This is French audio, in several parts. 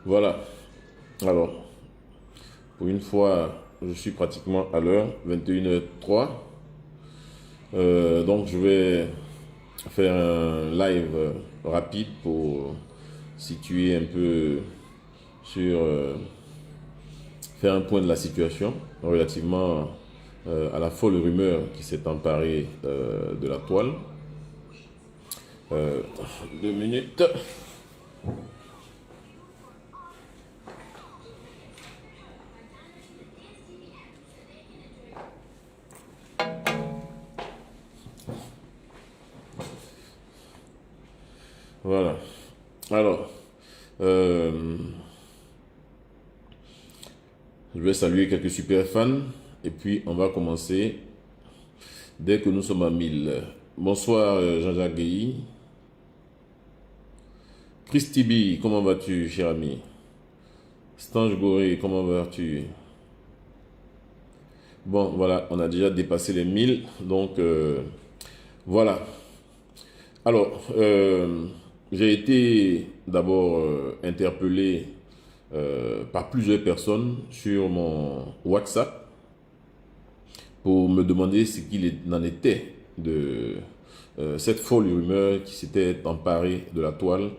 Voilà. Alors, pour une fois, je suis pratiquement à l'heure, 21h03. Donc, je vais faire un live rapide pour situer un peu sur, faire un point de la situation relativement à la folle rumeur qui s'est emparée de la toile. Euh, 2 minutes. Voilà. Alors, euh, je vais saluer quelques super fans et puis on va commencer dès que nous sommes à 1000. Bonsoir Jean-Jacques Guéhi. Christy B, comment vas-tu, cher ami? Stange Goré, comment vas-tu? Bon, voilà, on a déjà dépassé les 1000. Donc, voilà. Alors, j'ai été d'abord interpellé par plusieurs personnes sur mon WhatsApp pour me demander ce qu'il en était de cette folle rumeur qui s'était emparée de la toile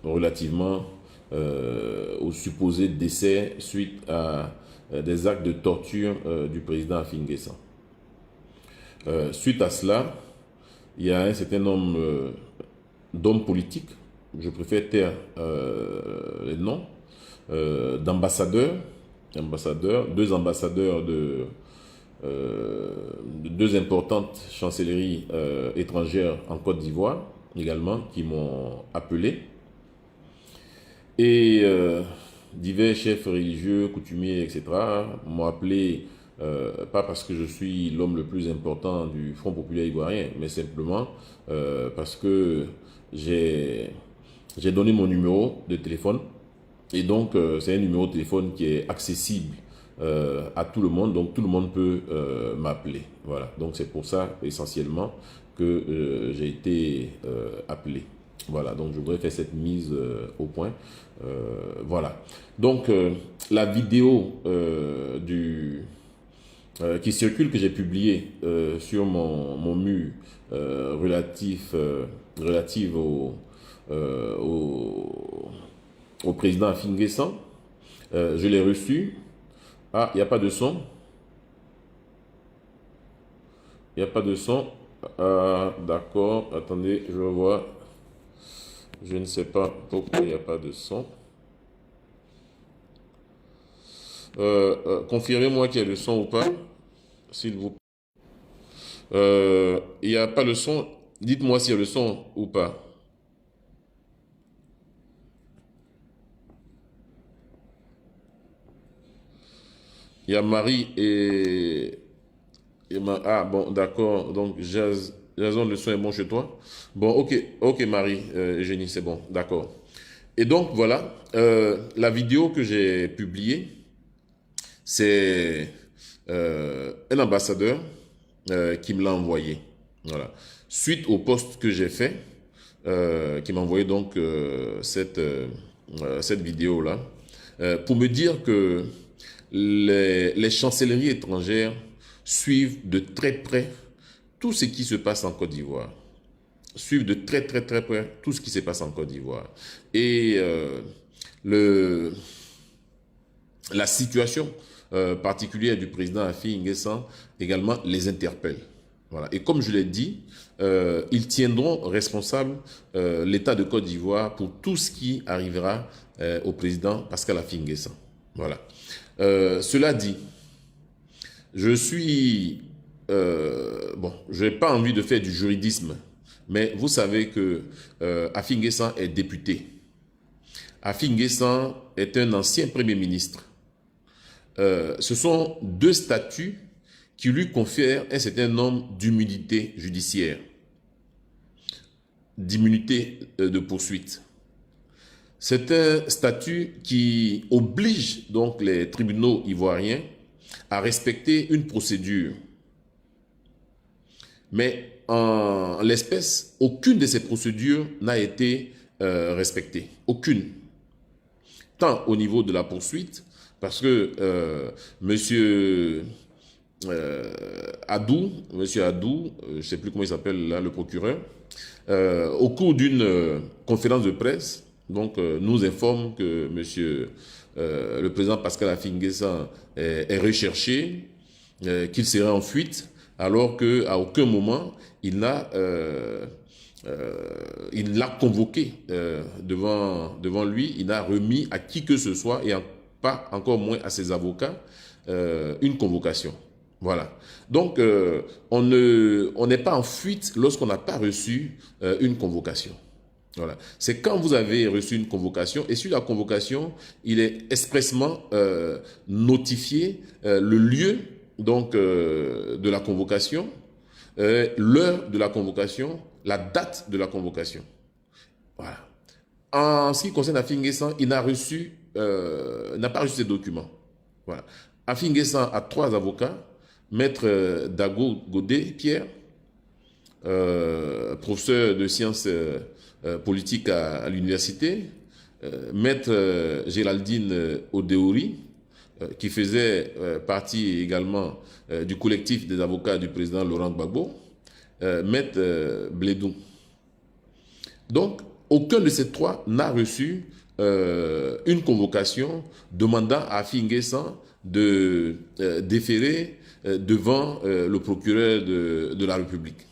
relativement au supposé décès suite à des actes de torture du président Afin Guessan. Suite à cela, il y a un certain nombre d'hommes politiques, je préfère taire les noms, d'ambassadeurs, deux ambassadeurs de deux importantes chancelleries étrangères en Côte d'Ivoire également qui m'ont appelé, et divers chefs religieux, coutumiers, etc. m'ont appelé, pas parce que je suis l'homme le plus important du Front populaire ivoirien, mais simplement parce que j'ai donné mon numéro de téléphone. Et donc, c'est un numéro de téléphone qui est accessible à tout le monde, donc tout le monde peut m'appeler. Voilà, donc c'est pour ça essentiellement que j'ai été appelé. Voilà, donc je voudrais faire cette mise au point. Voilà, donc la vidéo qui circule, que j'ai publiée sur mon mur relative euh, au, au président Afin Guessan. Je l'ai reçu. Ah, il n'y a pas de son. Il n'y a pas de son. Ah, d'accord. Attendez, je vois. Je ne sais pas pourquoi il n'y a pas de son. Confirmez-moi qu'il y a le son ou pas, s'il vous plaît. Il n'y a pas le son. Dites-moi s'il y a le son ou pas. Il y a Marie ah, bon, d'accord. Donc, Jason, le son est bon chez toi. Bon, ok, Marie, Génie, c'est bon, d'accord. Et donc, voilà, la vidéo que j'ai publiée, c'est un ambassadeur qui me l'a envoyé. Voilà. Suite au post que j'ai fait, qui m'a envoyé donc cette vidéo-là, pour me dire que les chancelleries étrangères suivent de très près tout ce qui se passe en Côte d'Ivoire. Suivent de très près tout ce qui se passe en Côte d'Ivoire. Et le, la situation particulière du président Affi N'Guessan également les interpelle. Voilà. Et comme je l'ai dit, ils tiendront responsable l'État de Côte d'Ivoire pour tout ce qui arrivera au président Pascal Affi N'Guessan. Voilà. Cela dit, je suis... bon, je n'ai pas envie de faire du juridisme, mais vous savez que Affi N'Guessan est député. Affi N'Guessan est un ancien Premier ministre. Ce sont deux statuts qui lui confèrent un certain nombre d'immunités judiciaires, d'immunité de poursuite. C'est un statut qui oblige donc les tribunaux ivoiriens à respecter une procédure. Mais en l'espèce, aucune de ces procédures n'a été respectée. Aucune. tant au niveau de la poursuite, parce que monsieur Adou, je ne sais plus comment il s'appelle là, le procureur, au cours d'une conférence de presse, donc nous informe que monsieur le président Pascal Affi N'Guessan est recherché, qu'il serait en fuite, alors qu'à aucun moment il n'a convoqué devant lui, il n'a remis à qui que ce soit, et pas encore moins à ses avocats, une convocation. Voilà. Donc, on n'est pas en fuite lorsqu'on n'a pas reçu une convocation. Voilà. C'est quand vous avez reçu une convocation, et sur la convocation, il est expressément notifié le lieu donc, de la convocation, l'heure de la convocation, la date de la convocation. Voilà. En ce qui concerne Affi N'Guessan, il n'a pas reçu ces documents. Voilà. Affi N'Guessan a 3 avocats, Maître Dago Godet Pierre, professeur de sciences politiques à l'université, Maître Géraldine Odeori, qui faisait partie également du collectif des avocats du président Laurent Gbagbo, Maître Blédou. Donc, aucun de ces 3 n'a reçu une convocation demandant à Affi N'Guessan de déférer devant le procureur de la République.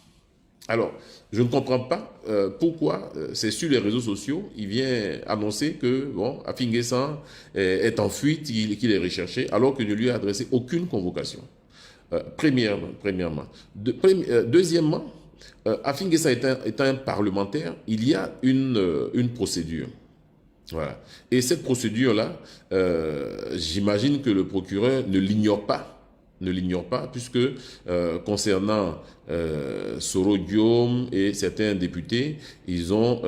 Alors, je ne comprends pas pourquoi c'est sur les réseaux sociaux, il vient annoncer que bon, Affi N'Guessan est en fuite, qu'il est recherché, alors qu'il ne lui a adressé aucune convocation. Premièrement. Deuxièmement, Affi N'Guessan étant un parlementaire, il y a une procédure. Voilà. Et cette procédure-là, j'imagine que le procureur ne l'ignore pas, puisque concernant Soro Guillaume et certains députés, ils ont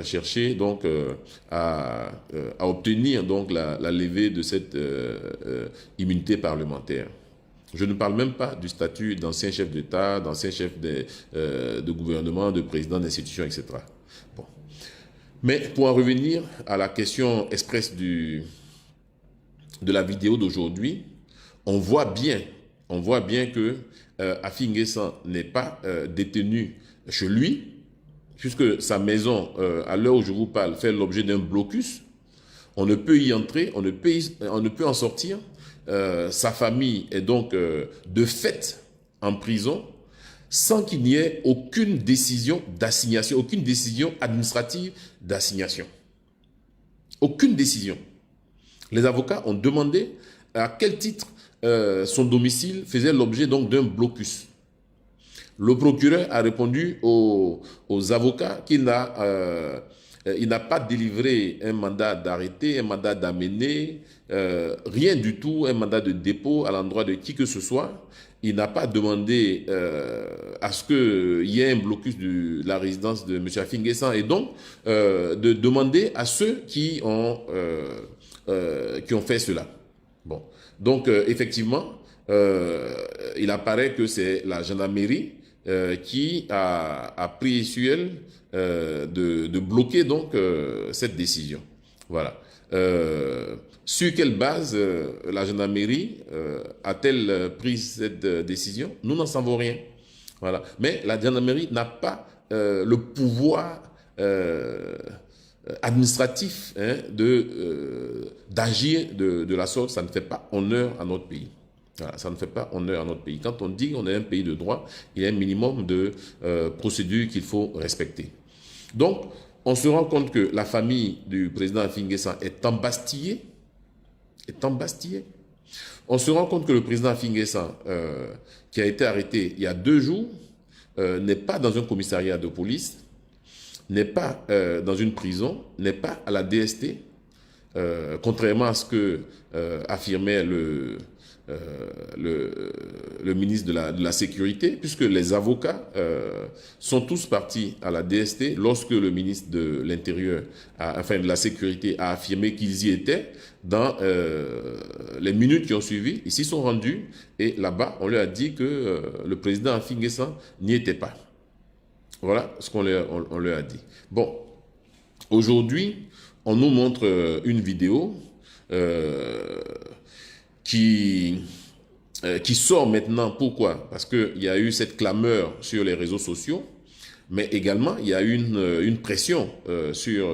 cherché donc à obtenir donc la levée de cette immunité parlementaire. Je ne parle même pas du statut d'ancien chef d'État, d'ancien chef de gouvernement, de président d'institution, etc. Bon. Mais pour en revenir à la question expresse de la vidéo d'aujourd'hui, on voit bien que Affi N'Guessan n'est pas détenu chez lui, puisque sa maison, à l'heure où je vous parle, fait l'objet d'un blocus. On ne peut y entrer, on ne peut en sortir. Sa famille est donc de fait en prison, sans qu'il n'y ait aucune décision d'assignation, aucune décision administrative d'assignation. Aucune décision. Les avocats ont demandé à quel titre son domicile faisait l'objet donc d'un blocus. Le procureur a répondu aux avocats qu'il n'a pas délivré un mandat d'arrêté, un mandat d'amener, rien du tout, un mandat de dépôt à l'endroit de qui que ce soit. Il n'a pas demandé à ce qu'il y ait un blocus de la résidence de M. Affi N'Guessan, et donc de demander à ceux qui ont fait cela. Bon. Donc, effectivement, il apparaît que c'est la gendarmerie qui a pris sur elle de bloquer donc cette décision. Voilà. Sur quelle base la gendarmerie a-t-elle pris cette décision? Nous n'en savons rien. Voilà. Mais la gendarmerie n'a pas le pouvoir administratif d'agir de la sorte. Ça ne fait pas honneur à notre pays. Voilà, ça ne fait pas honneur à notre pays. Quand on dit qu'on est un pays de droit, il y a un minimum de procédures qu'il faut respecter. Donc, on se rend compte que la famille du président Affi N'Guessan est embastillée. On se rend compte que le président Affi N'Guessan, qui a été arrêté il y a 2 jours, n'est pas dans un commissariat de police, n'est pas dans une prison, n'est pas à la DST, contrairement à ce que affirmait le ministre de la Sécurité, puisque les avocats sont tous partis à la DST lorsque le ministre de l'Intérieur, enfin de la Sécurité, a affirmé qu'ils y étaient. Dans les minutes qui ont suivi, ils s'y sont rendus, et là-bas, on leur a dit que le président Affi N'Guessan n'y était pas. Voilà ce qu'on leur a dit. Bon, aujourd'hui, on nous montre une vidéo qui sort maintenant. Pourquoi? Parce qu'il y a eu cette clameur sur les réseaux sociaux, mais également il y a eu une pression sur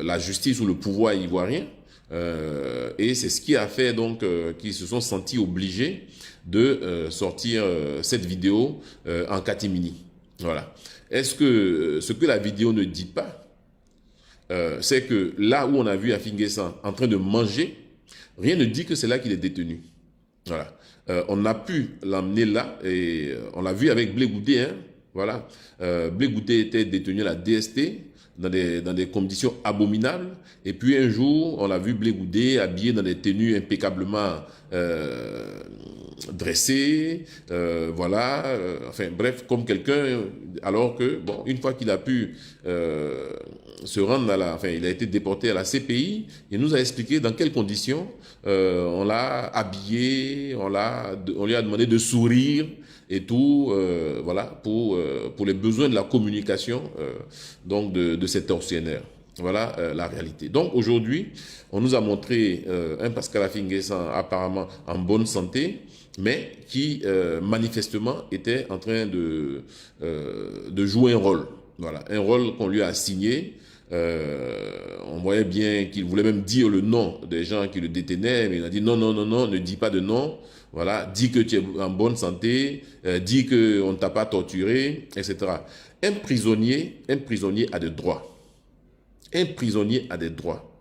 la justice ou le pouvoir ivoirien, et c'est ce qui a fait donc qu'ils se sont sentis obligés de sortir cette vidéo en catimini. Voilà. Est-ce que ce que la vidéo ne dit pas, c'est que là où on a vu Affi N'Guessan en train de manger, rien ne dit que c'est là qu'il est détenu. Voilà. On a pu l'emmener là et on l'a vu avec Blé Goudé. Hein, voilà. Blé Goudé était détenu à la DST dans des conditions abominables. Et puis un jour, on l'a vu Blé Goudé habillé dans des tenues impeccablement dressé, voilà, enfin bref, comme quelqu'un, alors que, bon, une fois qu'il a pu se rendre enfin, il a été déporté à la CPI, il nous a expliqué dans quelles conditions on l'a habillé, on lui a demandé de sourire et tout, voilà, pour les besoins de la communication donc de cet tortionnaire. Voilà la réalité. Donc aujourd'hui, on nous a montré un Pascal Affi N'Guessan apparemment en bonne santé, mais qui manifestement était en train de jouer un rôle. Voilà, un rôle qu'on lui a assigné. On voyait bien qu'il voulait même dire le nom des gens qui le détenaient, mais il a dit non, non, non, non, ne dis pas de nom. Voilà, dis que tu es en bonne santé, dis qu'on ne t'a pas torturé, etc. Un prisonnier a des droits. Un prisonnier a des droits.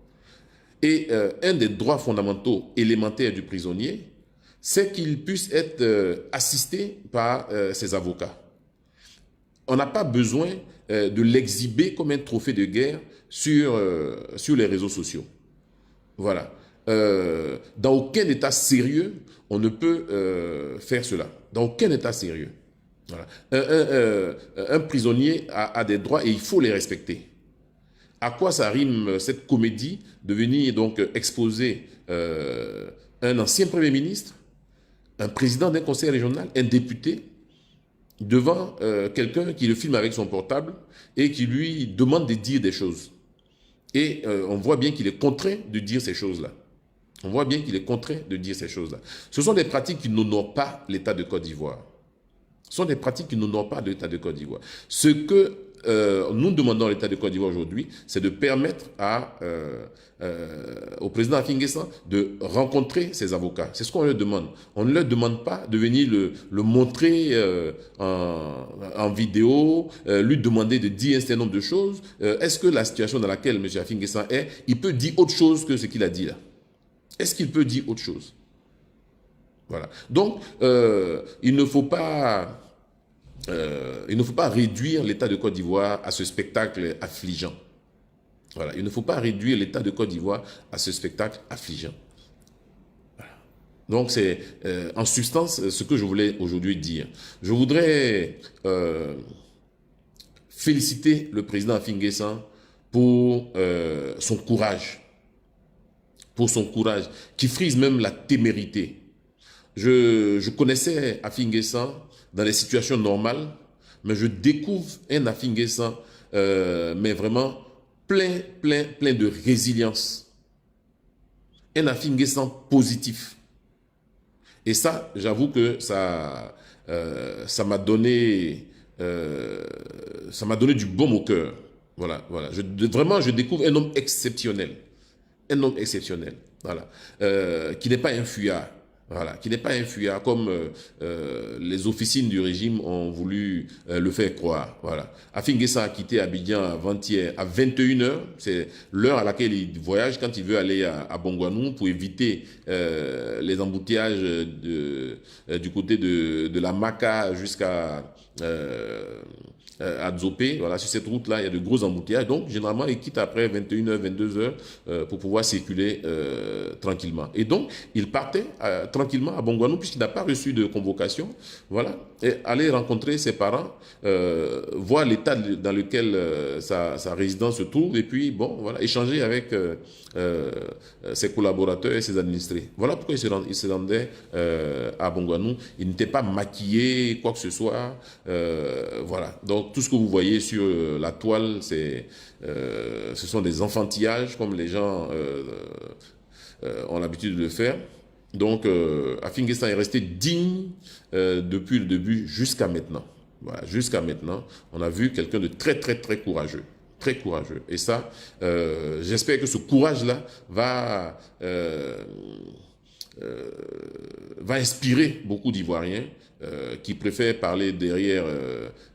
Et un des droits fondamentaux élémentaires du prisonnier, c'est qu'il puisse être assisté par ses avocats. On n'a pas besoin de l'exhiber comme un trophée de guerre sur les réseaux sociaux. Voilà. Dans aucun état sérieux, on ne peut faire cela. Dans aucun état sérieux. Voilà. Un prisonnier a des droits et il faut les respecter. À quoi ça rime cette comédie de venir donc exposer un ancien Premier ministre, un président d'un conseil régional, un député, devant quelqu'un qui le filme avec son portable et qui lui demande de dire des choses. Et on voit bien qu'il est contraint de dire ces choses-là. On voit bien qu'il est contraint de dire ces choses-là. Ce sont des pratiques qui n'honorent pas l'État de Côte d'Ivoire. Ce sont des pratiques qui n'honorent pas l'État de Côte d'Ivoire. Ce que nous demandons à l'État de Côte d'Ivoire aujourd'hui, c'est de permettre au président Affi N'Guessan de rencontrer ses avocats. C'est ce qu'on leur demande. On ne leur demande pas de venir le montrer en vidéo, lui demander de dire un certain nombre de choses. Est-ce que la situation dans laquelle M. Affi N'Guessan est, il peut dire autre chose que ce qu'il a dit là? Est-ce qu'il peut dire autre chose? Voilà. Donc, il ne faut pas réduire l'État de Côte d'Ivoire à ce spectacle affligeant. Voilà. Il ne faut pas réduire l'État de Côte d'Ivoire à ce spectacle affligeant. Voilà. Donc, c'est en substance ce que je voulais aujourd'hui dire. Je voudrais féliciter le président Affi N'Guessan pour son courage. Pour son courage, qui frise même la témérité. Je connaissais Affi N'Guessan dans les situations normales, mais je découvre un Affi N'Guessan, mais vraiment plein de résilience. Un Affi N'Guessan positif. Et ça, j'avoue que ça m'a donné du baume au cœur. Voilà, voilà. Vraiment, je découvre un homme exceptionnel. Un homme exceptionnel, voilà, qui n'est pas un fuyard, voilà, qui n'est pas un fuyard comme les officines du régime ont voulu le faire croire, voilà. Affi N'Guessan a quitté Abidjan avant-hier à 21h, c'est l'heure à laquelle il voyage quand il veut aller à Bongouanou pour éviter les embouteillages du côté de la Maka jusqu'à à Dzopé. Voilà, sur cette route-là, il y a de gros embouteillages. Donc, généralement, il quitte après 21h, 22h pour pouvoir circuler tranquillement. Et donc, il partait tranquillement à Bongouanou, puisqu'il n'a pas reçu de convocation, voilà, et aller rencontrer ses parents, voir l'état dans lequel sa résidence se trouve, et puis, bon, voilà, échanger avec ses collaborateurs et ses administrés. Voilà pourquoi il se rendait à Bongouanou. Il n'était pas maquillé, quoi que ce soit, voilà. Donc, tout ce que vous voyez sur la toile, ce sont des enfantillages, comme les gens ont l'habitude de le faire. Donc, Afin N'Guessan est resté digne depuis le début jusqu'à maintenant. Voilà, jusqu'à maintenant, on a vu quelqu'un de très, très, très courageux. Très courageux. Et ça, j'espère que ce courage-là va inspirer beaucoup d'Ivoiriens qui préfèrent parler derrière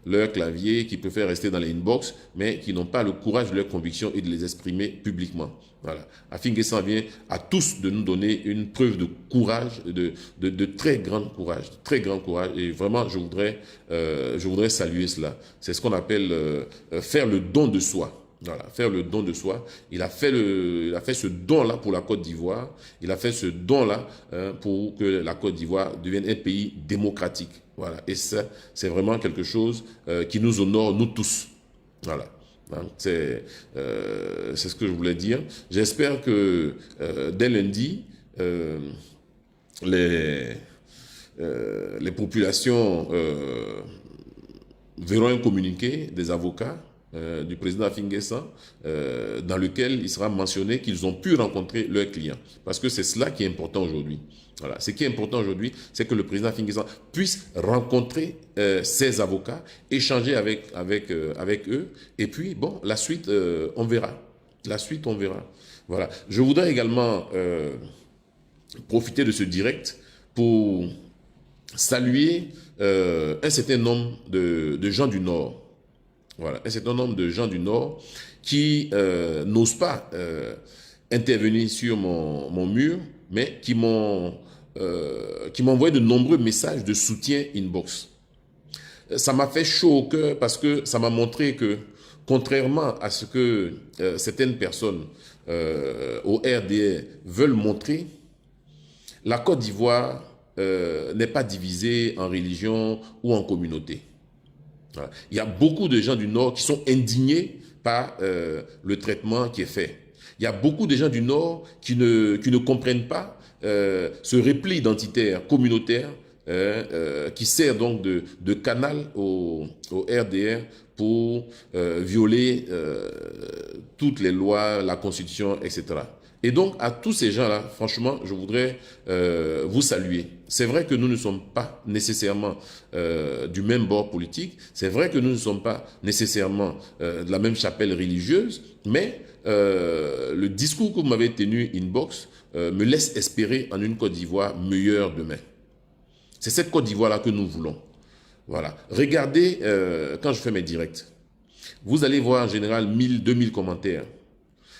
leur clavier, qui préfèrent rester dans les inbox, mais qui n'ont pas le courage de leurs convictions et de les exprimer publiquement. Voilà. Afin N'Guessan vient à tous de nous donner une preuve de courage, de très grand courage, de très grand courage. Et vraiment, je voudrais saluer cela. C'est ce qu'on appelle faire le don de soi. Voilà, faire le don de soi. Il a fait ce don-là pour la Côte d'Ivoire. Il a fait ce don-là pour que la Côte d'Ivoire devienne un pays démocratique. Voilà. Et ça, c'est vraiment quelque chose qui nous honore, nous tous. Voilà. Hein, c'est ce que je voulais dire. J'espère que dès lundi, les populations verront un communiqué des avocats du président Afin N'Guessan, dans lequel il sera mentionné qu'ils ont pu rencontrer leurs clients. Parce que c'est cela qui est important aujourd'hui. Voilà. Ce qui est important aujourd'hui, c'est que le président Afin N'Guessan puisse rencontrer ses avocats, échanger avec eux, et puis, bon, la suite, on verra. La suite, on verra. Voilà. Je voudrais également profiter de ce direct pour saluer un certain nombre de gens du Nord. Voilà, un certain nombre de gens du Nord qui n'osent pas intervenir sur mon mur, mais qui m'ont envoyé de nombreux messages de soutien inbox. Ça m'a fait chaud au cœur parce que ça m'a montré que, contrairement à ce que certaines personnes au RDR veulent montrer, la Côte d'Ivoire n'est pas divisée en religion ou en communauté. Voilà. Il y a beaucoup de gens du Nord qui sont indignés par le traitement qui est fait. Il y a beaucoup de gens du Nord qui ne comprennent pas ce repli identitaire communautaire qui sert donc de canal au RDR pour violer toutes les lois, la Constitution, etc. Et donc, à tous ces gens-là, franchement, je voudrais vous saluer. C'est vrai que nous ne sommes pas nécessairement du même bord politique. C'est vrai que nous ne sommes pas nécessairement de la même chapelle religieuse. Mais le discours que vous m'avez tenu inbox me laisse espérer en une Côte d'Ivoire meilleure demain. C'est cette Côte d'Ivoire-là que nous voulons. Voilà. Regardez quand je fais mes directs. Vous allez voir en général 1000, 2000 commentaires.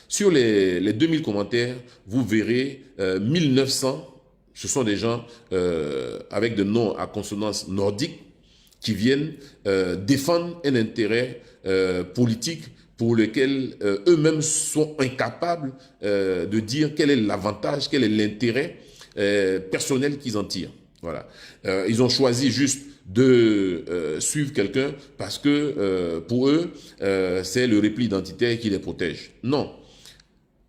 Sur les 2000 commentaires, vous verrez 1900, ce sont des gens avec des noms à consonance nordique qui viennent défendre un intérêt politique pour lequel eux-mêmes sont incapables de dire quel est l'avantage, quel est l'intérêt personnel qu'ils en tirent. Voilà. Ils ont choisi juste de suivre quelqu'un parce que pour eux, c'est le repli identitaire qui les protège. Non.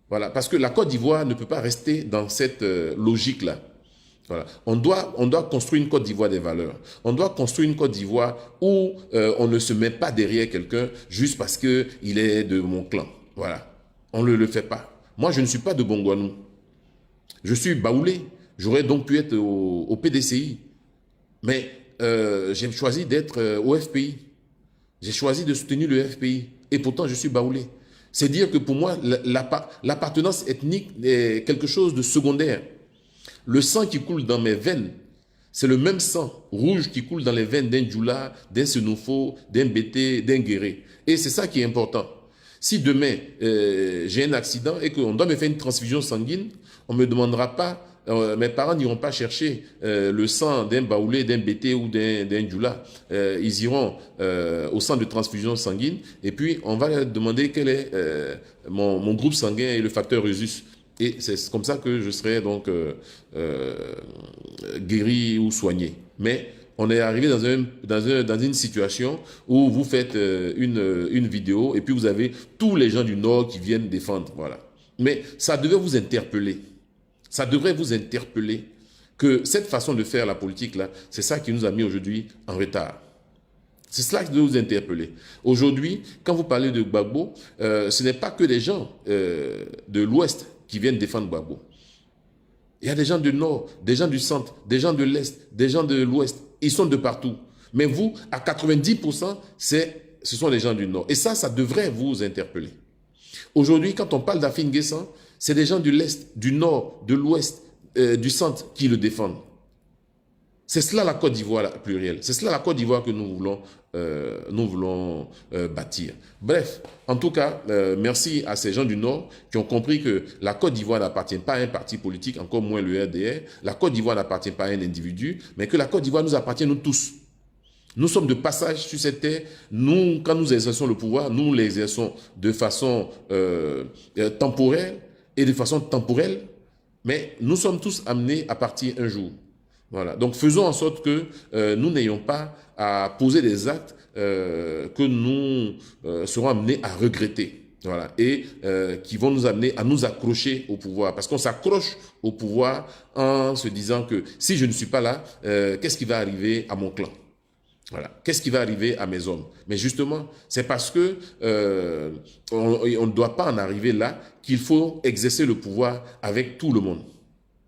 Voilà, parce que la Côte d'Ivoire ne peut pas rester dans cette logique-là. Voilà. On doit construire une Côte d'Ivoire des valeurs. On doit construire une Côte d'Ivoire où on ne se met pas derrière quelqu'un juste parce qu'il est de mon clan. Voilà. On ne le fait pas. Moi, je ne suis pas de Bongouanou. Je suis baoulé. J'aurais donc pu être au PDCI. Mais j'ai choisi d'être au FPI. J'ai choisi de soutenir le FPI. Et pourtant, je suis baoulé. C'est dire que pour moi, l'appartenance ethnique est quelque chose de secondaire. Le sang qui coule dans mes veines, c'est le même sang rouge qui coule dans les veines d'un Djoula, d'un Senofo, d'un Bété, d'un Guéré. Et c'est ça qui est important. Si demain, j'ai un accident et qu'on doit me faire une transfusion sanguine, on ne me demandera pas, mes parents n'iront pas chercher le sang d'un Baoulé, d'un Bété ou d'un Djoula. Ils iront au centre de transfusion sanguine et puis on va leur demander quel est mon groupe sanguin et le facteur Rhesus. Et c'est comme ça que je serai donc guérir ou soigner. Mais on est arrivé dans une situation où vous faites une vidéo et puis vous avez tous les gens du Nord qui viennent défendre. Voilà. Mais ça devait vous interpeller. Ça devrait vous interpeller que cette façon de faire la politique, là, c'est ça qui nous a mis aujourd'hui en retard. C'est cela qui doit vous interpeller. Aujourd'hui, quand vous parlez de Gbagbo, ce n'est pas que des gens de l'Ouest qui viennent défendre Gbagbo. Il y a des gens du Nord, des gens du Centre, des gens de l'Est, des gens de l'Ouest. Ils sont de partout. Mais vous, à 90%, ce sont les gens du Nord. Et ça devrait vous interpeller. Aujourd'hui, quand on parle d'Afin Guessan, c'est des gens de l'Est, du Nord, de l'Ouest, du Centre qui le défendent. C'est cela la Côte d'Ivoire plurielle. C'est cela la Côte d'Ivoire que nous voulons bâtir. Bref, en tout cas, merci à ces gens du Nord qui ont compris que la Côte d'Ivoire n'appartient pas à un parti politique, encore moins le RDR. La Côte d'Ivoire n'appartient pas à un individu, mais que la Côte d'Ivoire nous appartient nous tous. Nous sommes de passage sur cette terre. Nous, quand nous exerçons le pouvoir, nous l'exerçons de façon temporaire et de façon temporelle, mais nous sommes tous amenés à partir un jour. Voilà. Donc faisons en sorte que nous n'ayons pas à poser des actes que nous serons amenés à regretter. Voilà. Et qui vont nous amener à nous accrocher au pouvoir. Parce qu'on s'accroche au pouvoir en se disant que si je ne suis pas là, qu'est-ce qui va arriver à mon clan? Voilà. Qu'est-ce qui va arriver à mes hommes? Mais justement, c'est parce que on ne doit pas en arriver là qu'il faut exercer le pouvoir avec tout le monde.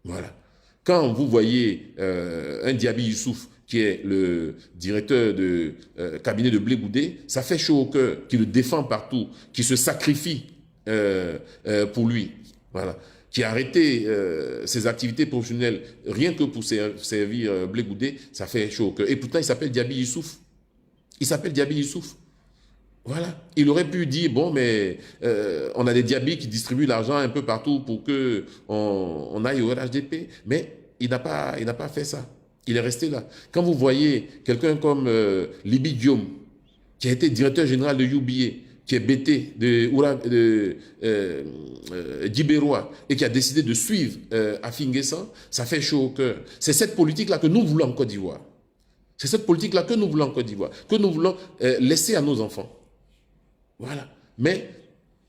Voilà. Quand vous voyez un Diaby Youssouf qui est le directeur de cabinet de Blé Goudé, ça fait chaud au cœur, qui le défend partout, qui se sacrifie pour lui, voilà, qui a arrêté ses activités professionnelles rien que pour servir Blé Goudé, ça fait chaud au cœur. Et pourtant, il s'appelle Diaby Youssouf. Il s'appelle Diaby Youssouf. Voilà. Il aurait pu dire, bon, mais on a des Diaby qui distribuent l'argent un peu partout pour qu'on aille au RHDP. Mais il n'a pas fait ça. Il est resté là. Quand vous voyez quelqu'un comme Libi Diom, qui a été directeur général de UBA, qui est BT de Djibérois et qui a décidé de suivre Afin Guessan, ça fait chaud au cœur. C'est cette politique-là que nous voulons en Côte d'Ivoire. C'est cette politique-là que nous voulons en Côte d'Ivoire, que nous voulons laisser à nos enfants. Voilà. Mais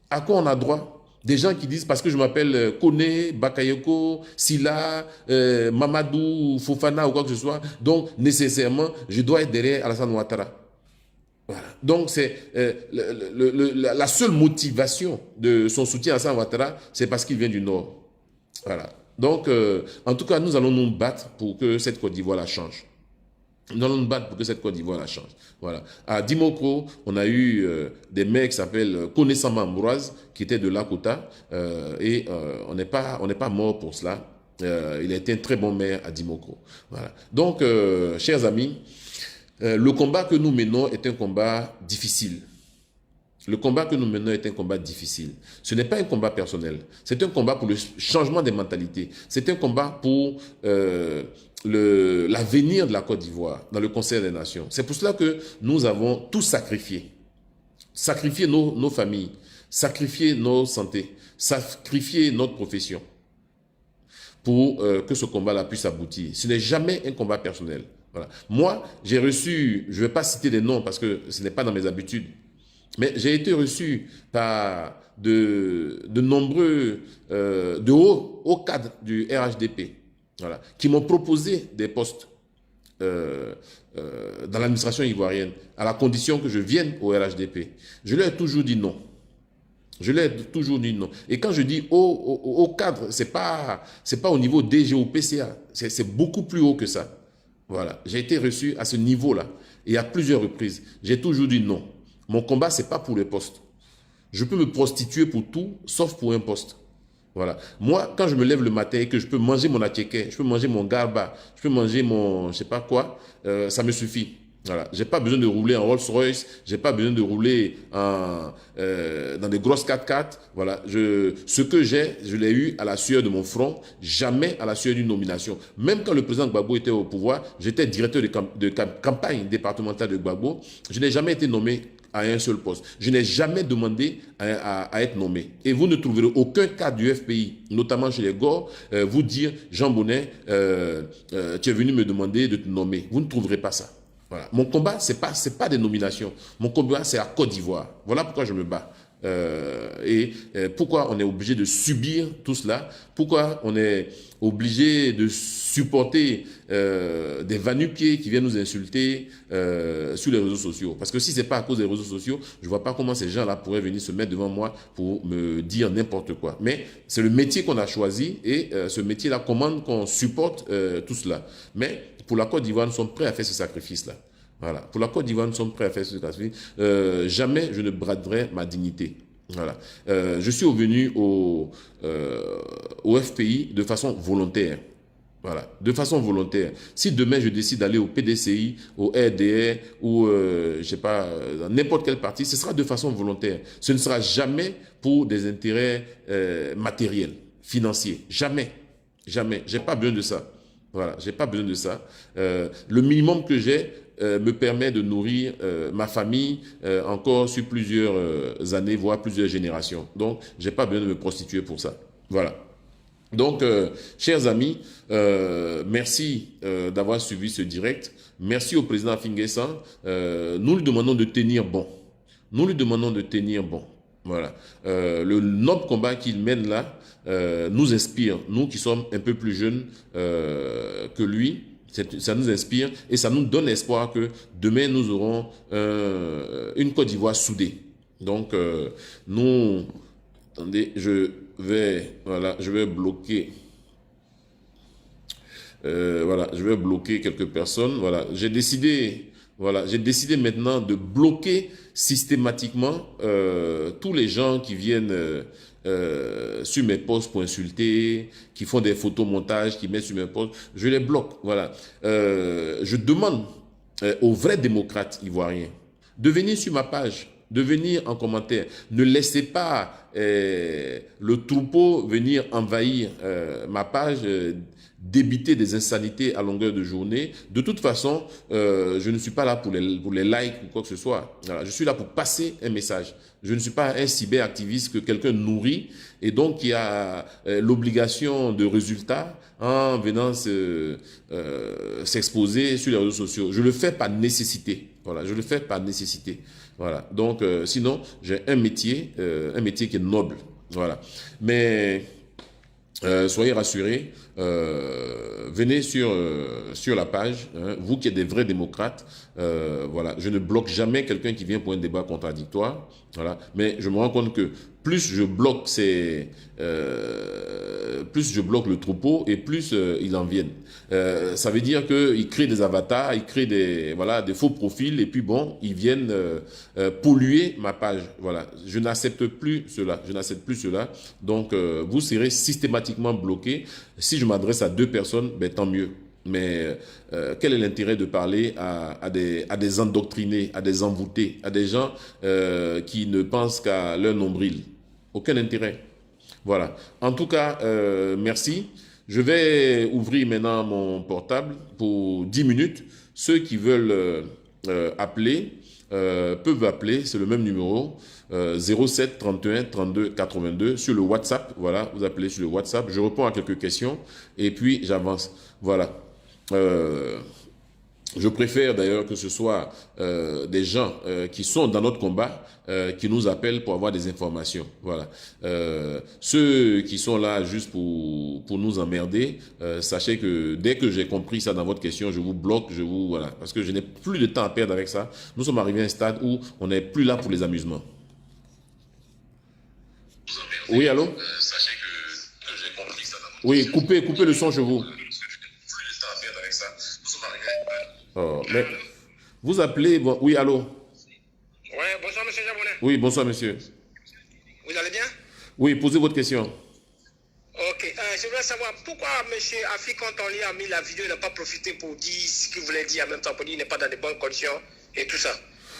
à quoi on a droit? Des gens qui disent, parce que je m'appelle Kone, Bakayoko, Silla, Mamadou, Fofana ou quoi que ce soit, donc nécessairement, je dois être derrière Alassane Ouattara. Voilà. Donc c'est la seule motivation de son soutien à Alassane Ouattara, c'est parce qu'il vient du Nord. Voilà. Donc, en tout cas, nous allons nous battre pour que cette Côte d'Ivoire la change. Nous allons nous battre pour que cette Côte d'Ivoire la change. Voilà. À Dimokro, on a eu des mecs qui s'appellent Konesama Ambroise, qui étaient de Lakota, et on n'est pas mort pour cela. Il a été un très bon maire à Dimokro. Voilà. Donc, chers amis, le combat que nous menons est un combat difficile. Le combat que nous menons est un combat difficile. Ce n'est pas un combat personnel. C'est un combat pour le changement des mentalités. C'est un combat pour l'avenir de la Côte d'Ivoire dans le Conseil des Nations. C'est pour cela que nous avons tout sacrifié. Sacrifier nos familles, sacrifier nos santé, sacrifier notre profession pour que ce combat-là puisse aboutir. Ce n'est jamais un combat personnel. Voilà. Moi, j'ai reçu, je ne vais pas citer des noms parce que ce n'est pas dans mes habitudes, mais j'ai été reçu par de nombreux, de hauts cadres du RHDP, voilà, qui m'ont proposé des postes dans l'administration ivoirienne, à la condition que je vienne au RHDP. Je leur ai toujours dit non. Je leur ai toujours dit non. Et quand je dis haut cadre, c'est pas au niveau DG ou PCA, c'est beaucoup plus haut que ça. Voilà, j'ai été reçu à ce niveau-là, et à plusieurs reprises. J'ai toujours dit non. Mon combat, c'est pas pour le poste. Je peux me prostituer pour tout, sauf pour un poste. Voilà. Moi, quand je me lève le matin et que je peux manger mon attiéké, je peux manger mon garba, je peux manger mon, je sais pas quoi, ça me suffit. Voilà. J'ai pas besoin de rouler en Rolls-Royce, j'ai pas besoin de rouler dans des grosses 4x4. Voilà. Ce que j'ai, je l'ai eu à la sueur de mon front, jamais à la sueur d'une nomination. Même quand le président Gbagbo était au pouvoir, j'étais directeur de campagne départementale de Gbagbo. Je n'ai jamais été nommé à un seul poste. Je n'ai jamais demandé à être nommé. Et vous ne trouverez aucun cas du FPI, notamment chez les GOR, vous dire, Jean Bonnet, tu es venu me demander de te nommer. Vous ne trouverez pas ça. Voilà. Mon combat, c'est pas des nominations. Mon combat, c'est à Côte d'Ivoire. Voilà pourquoi je me bats. Pourquoi on est obligé de subir tout cela, pourquoi on est obligé de supporter des va-nu-pieds qui viennent nous insulter sur les réseaux sociaux. Parce que si ce n'est pas à cause des réseaux sociaux, je ne vois pas comment ces gens-là pourraient venir se mettre devant moi pour me dire n'importe quoi. Mais c'est le métier qu'on a choisi et ce métier-là commande qu'on supporte tout cela. Mais pour la Côte d'Ivoire, nous sommes prêts à faire ce sacrifice-là. Voilà. Pour la Côte d'Ivoire, nous sommes prêts à faire ce sacrifice. Jamais je ne braderai ma dignité. Voilà. Je suis venu au FPI de façon volontaire. Voilà, de façon volontaire. Si demain je décide d'aller au PDCI, au RDR ou je sais pas, dans n'importe quel parti, ce sera de façon volontaire. Ce ne sera jamais pour des intérêts matériels, financiers. Jamais, jamais. J'ai pas besoin de ça. Voilà, j'ai pas besoin de ça. Le minimum que j'ai me permet de nourrir ma famille encore sur plusieurs années, voire plusieurs générations. Donc, j'ai pas besoin de me prostituer pour ça. Voilà. Donc, chers amis, merci d'avoir suivi ce direct. Merci au président Finguessan. Nous lui demandons de tenir bon. Nous lui demandons de tenir bon. Voilà. Le noble combat qu'il mène là nous inspire. Nous qui sommes un peu plus jeunes que lui, ça nous inspire et ça nous donne espoir que demain nous aurons une Côte d'Ivoire soudée. Donc, nous... Attendez, je vais bloquer. Voilà, je vais bloquer quelques personnes. Voilà, j'ai décidé maintenant de bloquer systématiquement tous les gens qui viennent sur mes posts pour insulter, qui font des photomontages, qui mettent sur mes posts. Je les bloque. Voilà. Je demande aux vrais démocrates ivoiriens de venir sur ma page, de venir en commentaire. Ne laissez pas le troupeau venir envahir ma page, débiter des insanités à longueur de journée. De toute façon, je ne suis pas là pour les likes ou quoi que ce soit. Voilà, je suis là pour passer un message. Je ne suis pas un cyberactiviste que quelqu'un nourrit et donc qui a l'obligation de résultat en venant s'exposer sur les réseaux sociaux. Je le fais par nécessité. Voilà, je le fais par nécessité. Voilà. Donc, sinon, j'ai un métier qui est noble. Voilà. Mais soyez rassurés, venez sur la page, hein, vous qui êtes des vrais démocrates, voilà, je ne bloque jamais quelqu'un qui vient pour un débat contradictoire, voilà, mais je me rends compte que plus je bloque le troupeau et plus ils en viennent. Ça veut dire qu'ils créent des avatars, ils créent des faux profils et puis bon, ils viennent polluer ma page. Voilà, je n'accepte plus cela. Donc, vous serez systématiquement bloqué. Si je m'adresse à 2 personnes, ben, tant mieux. Mais quel est l'intérêt de parler à des endoctrinés, à des envoûtés, à des gens qui ne pensent qu'à leur nombril? Aucun intérêt. Voilà. En tout cas, merci. Je vais ouvrir maintenant mon portable pour 10 minutes. Ceux qui veulent appeler peuvent appeler. C'est le même numéro. 07 31 32 82 sur le WhatsApp. Voilà, vous appelez sur le WhatsApp. Je réponds à quelques questions et puis j'avance. Voilà. Je préfère d'ailleurs que ce soit des gens qui sont dans notre combat qui nous appellent pour avoir des informations. Voilà. Ceux qui sont là juste pour nous emmerder, sachez que dès que j'ai compris ça dans votre question, je vous bloque, voilà, parce que je n'ai plus de temps à perdre avec ça. Nous sommes arrivés à un stade où on n'est plus là pour les amusements. Oui, allô? Sachez que j'ai compris ça dans votre question. Oui, coupez le son chez vous. Oh, mais vous appelez... Bon, oui, allô? Oui, bonsoir, monsieur Jabonnet. Oui, bonsoir, monsieur. Vous allez bien? Oui, posez votre question. Ok, je voulais savoir pourquoi monsieur Afi, quand on lui a mis la vidéo, il n'a pas profité pour dire ce qu'il voulait dire en même temps, pour dire qu'il n'est pas dans de bonnes conditions et tout ça.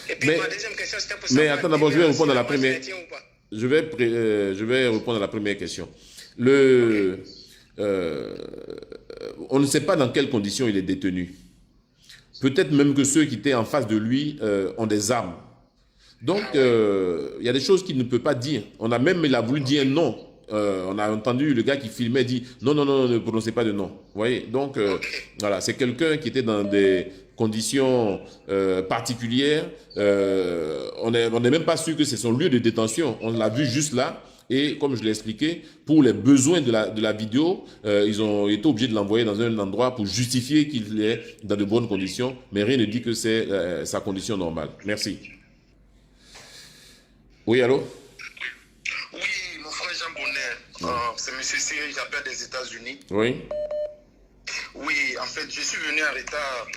Et puis ma deuxième question, c'était pour savoir... Mais attends, d'abord, je vais répondre à la première... Je vais répondre à la première question. On ne sait pas dans quelles conditions il est détenu. Peut-être même que ceux qui étaient en face de lui ont des armes. Donc, il y a des choses qu'il ne peut pas dire. Il a voulu dire non. On a entendu le gars qui filmait dit non, non, non, ne prononcez pas de non. Vous voyez? Donc, voilà, c'est quelqu'un qui était dans des conditions particulières. On n'est même pas sûr que c'est son lieu de détention. On l'a vu juste là. Et comme je l'ai expliqué, pour les besoins de la vidéo, ils ont été obligés de l'envoyer dans un endroit pour justifier qu'il est dans de bonnes conditions. Mais rien ne dit que c'est sa condition normale. Merci. Oui, allô? Oui, mon frère Jean Bonnet, c'est M. Cyril, j'appelle des États-Unis. Oui. Oui, en fait, je suis venu en retard.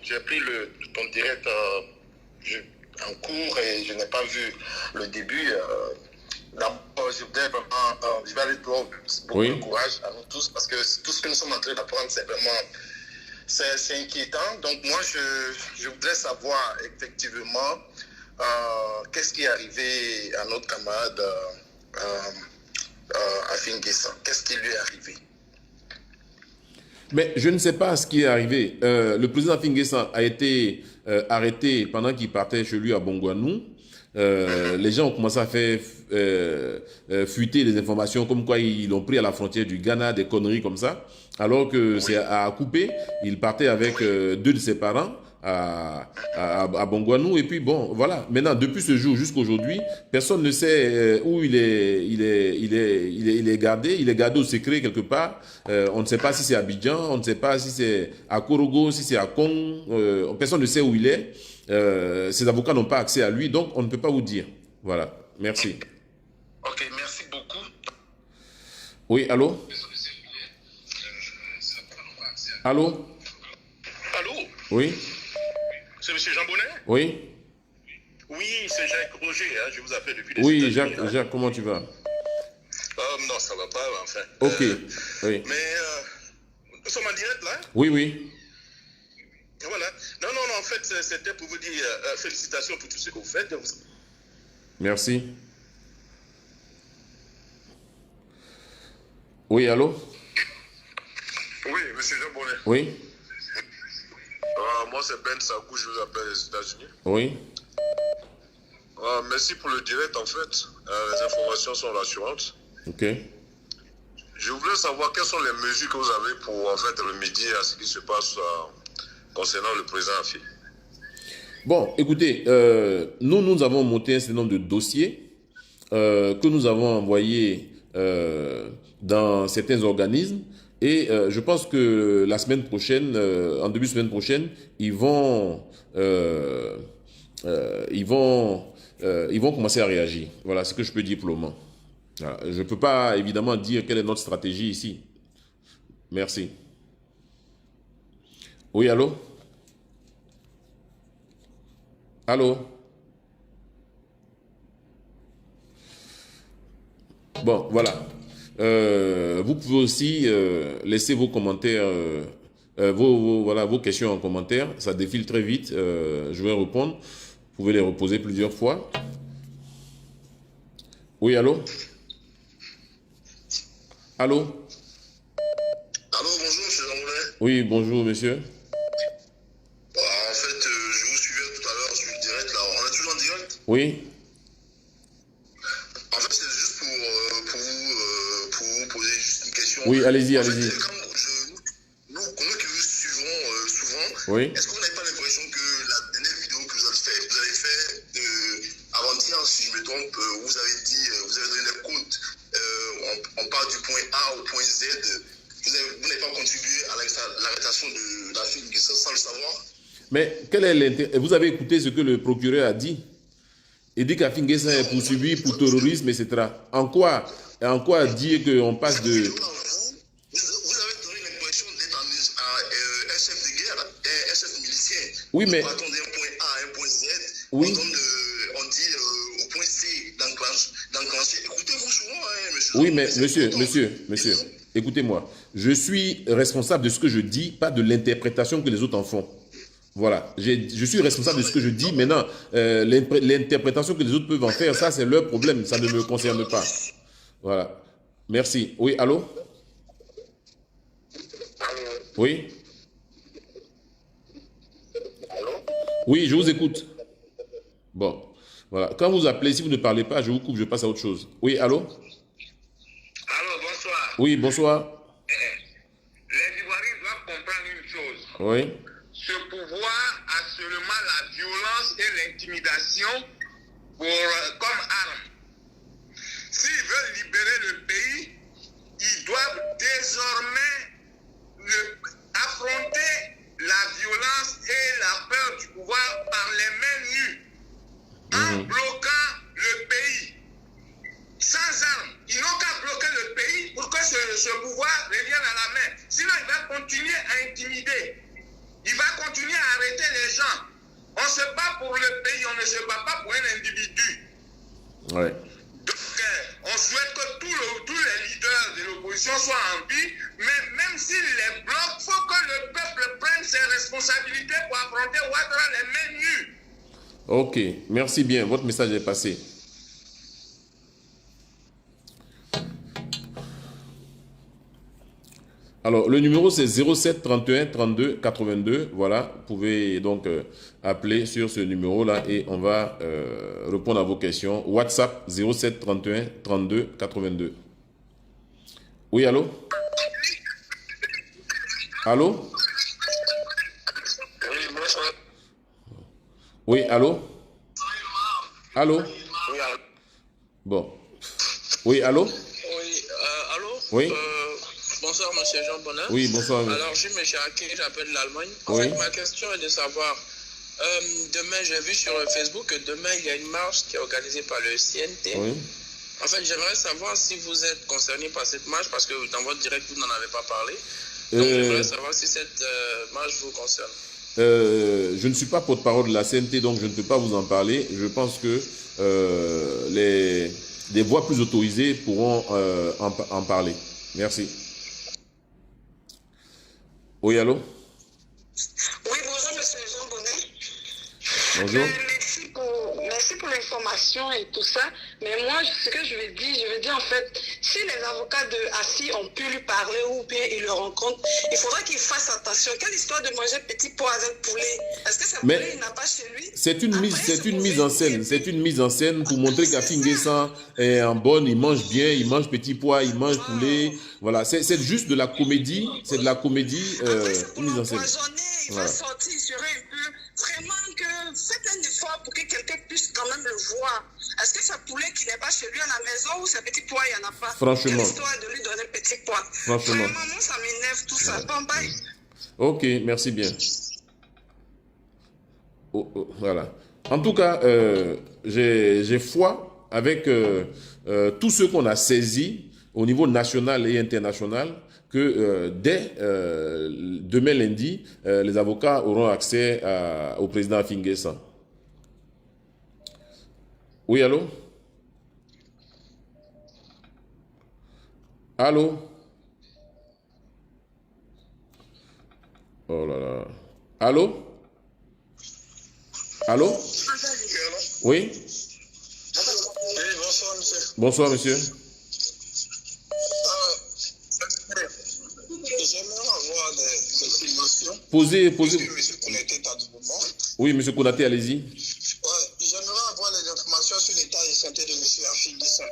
J'ai pris ton direct en cours et je n'ai pas vu le début. D'abord, je voudrais vraiment, je vais aller droit au but. Beaucoup de courage à nous tous parce que tout ce que nous sommes en train d'apprendre, c'est vraiment, c'est inquiétant. Donc moi, je voudrais savoir effectivement qu'est-ce qui est arrivé à notre camarade Afin Guessan. Qu'est-ce qui lui est arrivé? Mais je ne sais pas ce qui est arrivé. Le président Afin Guessan a été arrêté pendant qu'il partait chez lui à Bongouanou. Les gens ont commencé à faire fuiter des informations comme quoi ils l'ont pris à la frontière du Ghana, des conneries comme ça. Alors que c'est à couper, il partait avec deux de ses parents à Bongouanou. Et puis bon, voilà. Maintenant, depuis ce jour jusqu'à aujourd'hui, personne ne sait où il est gardé. Il est gardé au secret quelque part. On ne sait pas si c'est à Abidjan, on ne sait pas si c'est à Korogo, si c'est à Kong. Personne ne sait où il est. Ses avocats n'ont pas accès à lui, donc on ne peut pas vous dire. Voilà. Merci. Ok, merci beaucoup. Oui, allô? Allô? Allô? Oui? C'est M. Jean Bonnet? Oui? Oui, c'est Jacques Roger, hein, je vous appelle depuis les Oui, États-Unis. Jacques, comment tu vas? Non, ça va pas, enfin. Ok, oui. Mais nous sommes en direct là? Oui, oui. Voilà. Non, en fait, c'était pour vous dire félicitations pour tout ce que vous faites. Merci. Oui, allô? Oui, M. Jean Bonnet. Oui? Moi, c'est Ben Sakou, je vous appelle les États-Unis. Oui? Merci pour le direct, en fait. Les informations sont rassurantes. Ok. Je voulais savoir quelles sont les mesures que vous avez pour, en fait, remédier à ce qui se passe concernant le président Affi. Bon, écoutez, nous avons monté un certain nombre de dossiers que nous avons envoyés dans certains organismes. Et je pense que la semaine prochaine, en début de semaine prochaine, ils vont commencer à réagir. Voilà ce que je peux dire pour le moment. Voilà. Je ne peux pas évidemment dire quelle est notre stratégie ici. Merci. Oui, allô? Allô? Bon, voilà. Vous pouvez aussi laisser vos commentaires, vos questions en commentaire. Ça défile très vite. Je vais répondre. Vous pouvez les reposer plusieurs fois. Oui, allô? Allô? Allô, bonjour, M. Jean-Bonnet. Oui, bonjour, monsieur. En fait, je vous suivais tout à l'heure sur le direct, là. On est toujours en direct? Oui. En fait, c'est juste pour vous poser juste une question. Oui, allez-y, En allez-y. fait, nous qui vous suivons souvent, Oui. est-ce que vous n'avez pas l'impression que la dernière vidéo que vous avez fait avant-hier, si je me trompe, vous avez donné les codes, on part du point A au point Z, vous n'avez pas contribué à l'arrestation de la fille Guessan sans le savoir? Mais quel est l'intérêt? Vous avez écouté ce que le procureur a dit? Il dit qu'Afin Guessan est poursuivi pour terrorisme, etc. En quoi dire qu'on passe de... Vous avez donné l'impression d'être un chef de guerre, un chef milicien. Oui, mais... Nous partons d'un point A à un point Z. Oui. On dit au point C d'enclencher. Écoutez-vous souvent, hein, monsieur. Oui, mais monsieur, écoutez-moi. Je suis responsable de ce que je dis, pas de l'interprétation que les autres en font. Voilà. Je suis responsable de ce que je dis. Maintenant, l'interprétation que les autres peuvent en faire, ça, c'est leur problème. Ça ne me concerne pas. Voilà. Merci. Oui, allô? Oui? Allô? Oui, je vous écoute. Bon. Voilà. Quand vous appelez, si vous ne parlez pas, je vous coupe, je passe à autre chose. Oui, allô? Allô, bonsoir. Oui, bonsoir. Les Ivoiriens doivent comprendre une chose. Oui. Ce pouvoir a seulement la violence et l'intimidation comme arme. S'ils veulent libérer le pays, ils doivent désormais affronter la violence et la peur du pouvoir par les mains nues, en bloquant le pays. Sans armes, ils n'ont qu'à bloquer le pays pour que ce pouvoir revienne à la main. Sinon, il va continuer à intimider. Il va continuer à arrêter les gens. On se bat pour le pays, on ne se bat pas pour un individu. Ouais. Donc, on souhaite que tous les leaders de l'opposition soient en vie, mais même s'ils les bloquent, il faut que le peuple prenne ses responsabilités pour affronter Ouattara les mains nues. Ok, merci bien. Votre message est passé. Alors, le numéro, c'est 07 31 32 82. Voilà, vous pouvez donc appeler sur ce numéro-là et on va répondre à vos questions. WhatsApp, 07 31 32 82. Oui, allô? Allô? Oui, bonsoir. Oui, allô? Allô? Oui, allô? Bon. Oui, allô? Oui, allô? Oui? Bonsoir, monsieur Jean Bonnet. Oui, bonsoir. Alors, je suis monsieur Aki, j'appelle l'Allemagne. En Oui. fait, ma question est de savoir, demain, j'ai vu sur Facebook que demain, il y a une marche qui est organisée par le CNT. Oui. En fait, j'aimerais savoir si vous êtes concerné par cette marche, parce que dans votre direct, vous n'en avez pas parlé. Donc, j'aimerais savoir si cette marche vous concerne. Je ne suis pas porte-parole de la CNT, donc je ne peux pas vous en parler. Je pense que des voix plus autorisées pourront en parler. Merci. Oui, allô? Oui, bonjour, monsieur Jean Bonnet. Bonjour. Merci pour l'information et tout ça. Mais moi, ce que je veux dire en fait, si les avocats de Assis ont pu lui parler ou bien ils le rencontrent, il faudra qu'il fasse attention. Quelle histoire de manger petit pois avec poulet? Est-ce que ça poulet, il n'a pas chez lui? C'est une mise en scène. C'est une mise en scène pour montrer qu'Afinguessan est en bonne, il mange bien, il mange petit pois, il mange poulet. Voilà, c'est juste de la comédie. C'est de la comédie mise en scène. Il va sortir, il serait un peu... Vraiment que faites un effort pour que quelqu'un puisse quand même le voir. Est-ce que c'est poulet qui n'est pas chez lui à la maison ou c'est petit pois, il n'y en a pas? Franchement. Quelle histoire de lui donner petit pois? Franchement. Vraiment, moi, ça m'énerve tout ça. Bon, bye. Ok, merci bien. Voilà. En tout cas, j'ai foi avec tous ceux qu'on a saisis au niveau national et international que dès demain lundi, les avocats auront accès au président Afinguessan. Oui, allô? Allô? Oh là là. Allô? Allô? Oui? Oui, bonsoir, monsieur. Bonsoir, monsieur. J'aimerais avoir des informations. Posez. Monsieur Konaté est à mouvement. Oui, monsieur Konaté, allez-y. Ouais, j'aimerais avoir des informations sur l'état de santé de monsieur Afinguessan.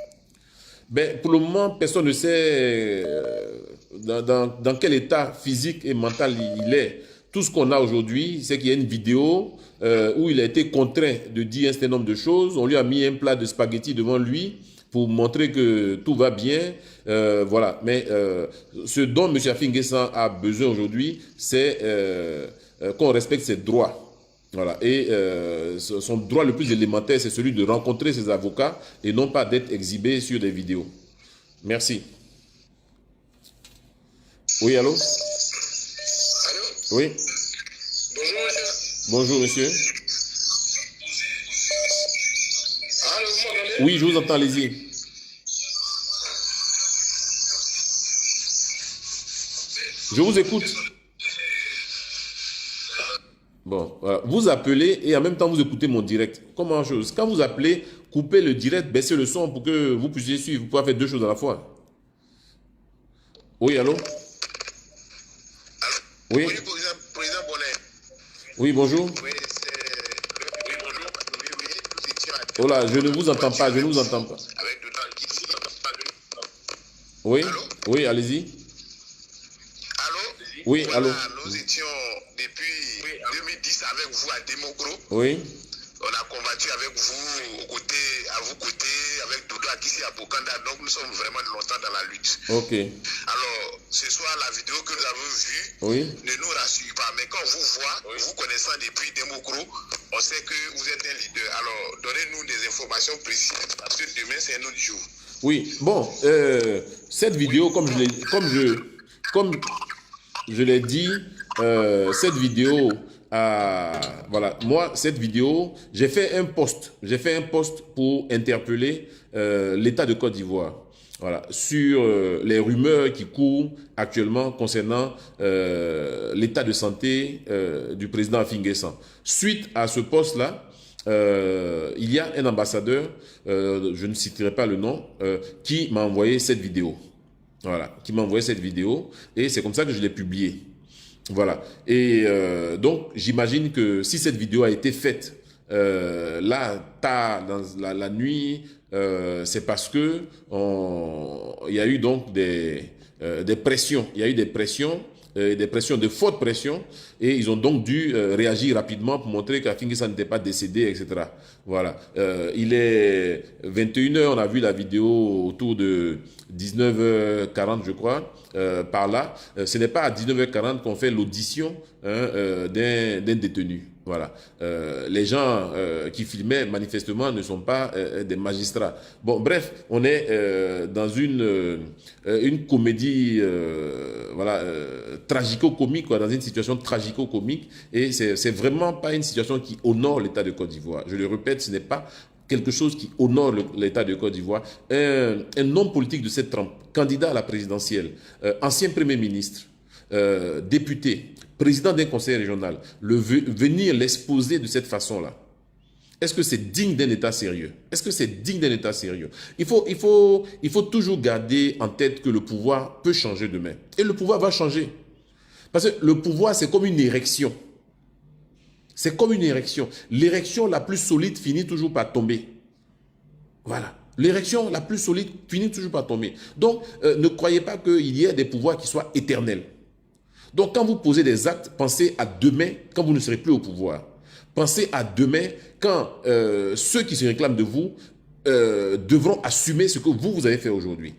Ben, pour le moment, personne ne sait dans quel état physique et mental il est. Tout ce qu'on a aujourd'hui, c'est qu'il y a une vidéo où il a été contraint de dire un certain nombre de choses. On lui a mis un plat de spaghettis devant lui pour montrer que tout va bien. Voilà. Mais ce dont M. Afinguessan a besoin aujourd'hui, c'est qu'on respecte ses droits. Voilà. Et son droit le plus élémentaire, c'est celui de rencontrer ses avocats et non pas d'être exhibé sur des vidéos. Merci. Oui, allô? Allô? Oui. Bonjour, monsieur. Bonjour, monsieur. Allô, vous m'entendez? Oui, je vous entends, allez-y. Je vous écoute. Bon, voilà. Vous appelez et en même temps vous écoutez mon direct. Comment chose? Quand vous appelez, coupez le direct, baissez le son pour que vous puissiez suivre. Vous pouvez faire deux choses à la fois. Oui, allô? Oui. Oui, président Bonnet. Oui, bonjour. Oui, bonjour. Oui, nous étions à Oh là, je ne vous entends pas, je ne vous entends pas. Avec dedans, ici. Oui, Allô? oui, allez-y. Allô? Oui, voilà, allô. nous étions depuis 2010 avec vous à Démocro. Oui. On a combattu avec vous, à vos côtés, avec Dodo Akissi à Bokanda. Donc nous sommes vraiment longtemps dans la lutte. Ok. Alors, ce soir, la vidéo que nous avons vue Oui. ne nous rassure pas. Mais quand on vous voit, vous connaissant depuis Démocro, on sait que vous êtes un leader. Alors, donnez-nous des informations précises. Parce que demain, c'est un autre jour. Oui, bon, cette vidéo, comme je l'ai dit, cette vidéo, voilà, moi, cette vidéo, j'ai fait un post pour interpeller l'État de Côte d'Ivoire. Voilà, sur les rumeurs qui courent actuellement concernant l'état de santé du président Afin-N'Guessan. Suite à ce post-là, il y a un ambassadeur, je ne citerai pas le nom, qui m'a envoyé cette vidéo. Voilà, qui m'a envoyé cette vidéo et c'est comme ça que je l'ai publiée. Voilà. Et donc, j'imagine que si cette vidéo a été faite là, tard dans la nuit, c'est parce que il y a eu donc des pressions. Il y a eu des pressions, de fortes pressions, et ils ont donc dû réagir rapidement pour montrer qu'Afin-N'Guessan n'était pas décédé, etc. Voilà. Il est 21h, on a vu la vidéo autour de 19h40, je crois, par là. Ce n'est pas à 19h40 qu'on fait l'audition d'un détenu. Voilà. Les gens qui filmaient, manifestement, ne sont pas des magistrats. Bon, bref, on est dans une comédie voilà, tragico-comique, quoi, dans une situation tragico-comique, et c'est vraiment pas une situation qui honore l'État de Côte d'Ivoire. Je le répète, ce n'est pas quelque chose qui honore l'État de Côte d'Ivoire. Un homme politique de cette trempe, candidat à la présidentielle, ancien Premier ministre, député, président d'un conseil régional, venir l'exposer de cette façon-là, est-ce que c'est digne d'un État sérieux? Est-ce que c'est digne d'un État sérieux? Il faut toujours garder en tête que le pouvoir peut changer demain. Et le pouvoir va changer. Parce que le pouvoir, c'est comme une érection. C'est comme une érection. L'érection la plus solide finit toujours par tomber. Voilà. L'érection la plus solide finit toujours par tomber. Donc, ne croyez pas qu'il y ait des pouvoirs qui soient éternels. Donc, quand vous posez des actes, pensez à demain, quand vous ne serez plus au pouvoir. Pensez à demain, quand ceux qui se réclament de vous devront assumer ce que vous avez fait aujourd'hui.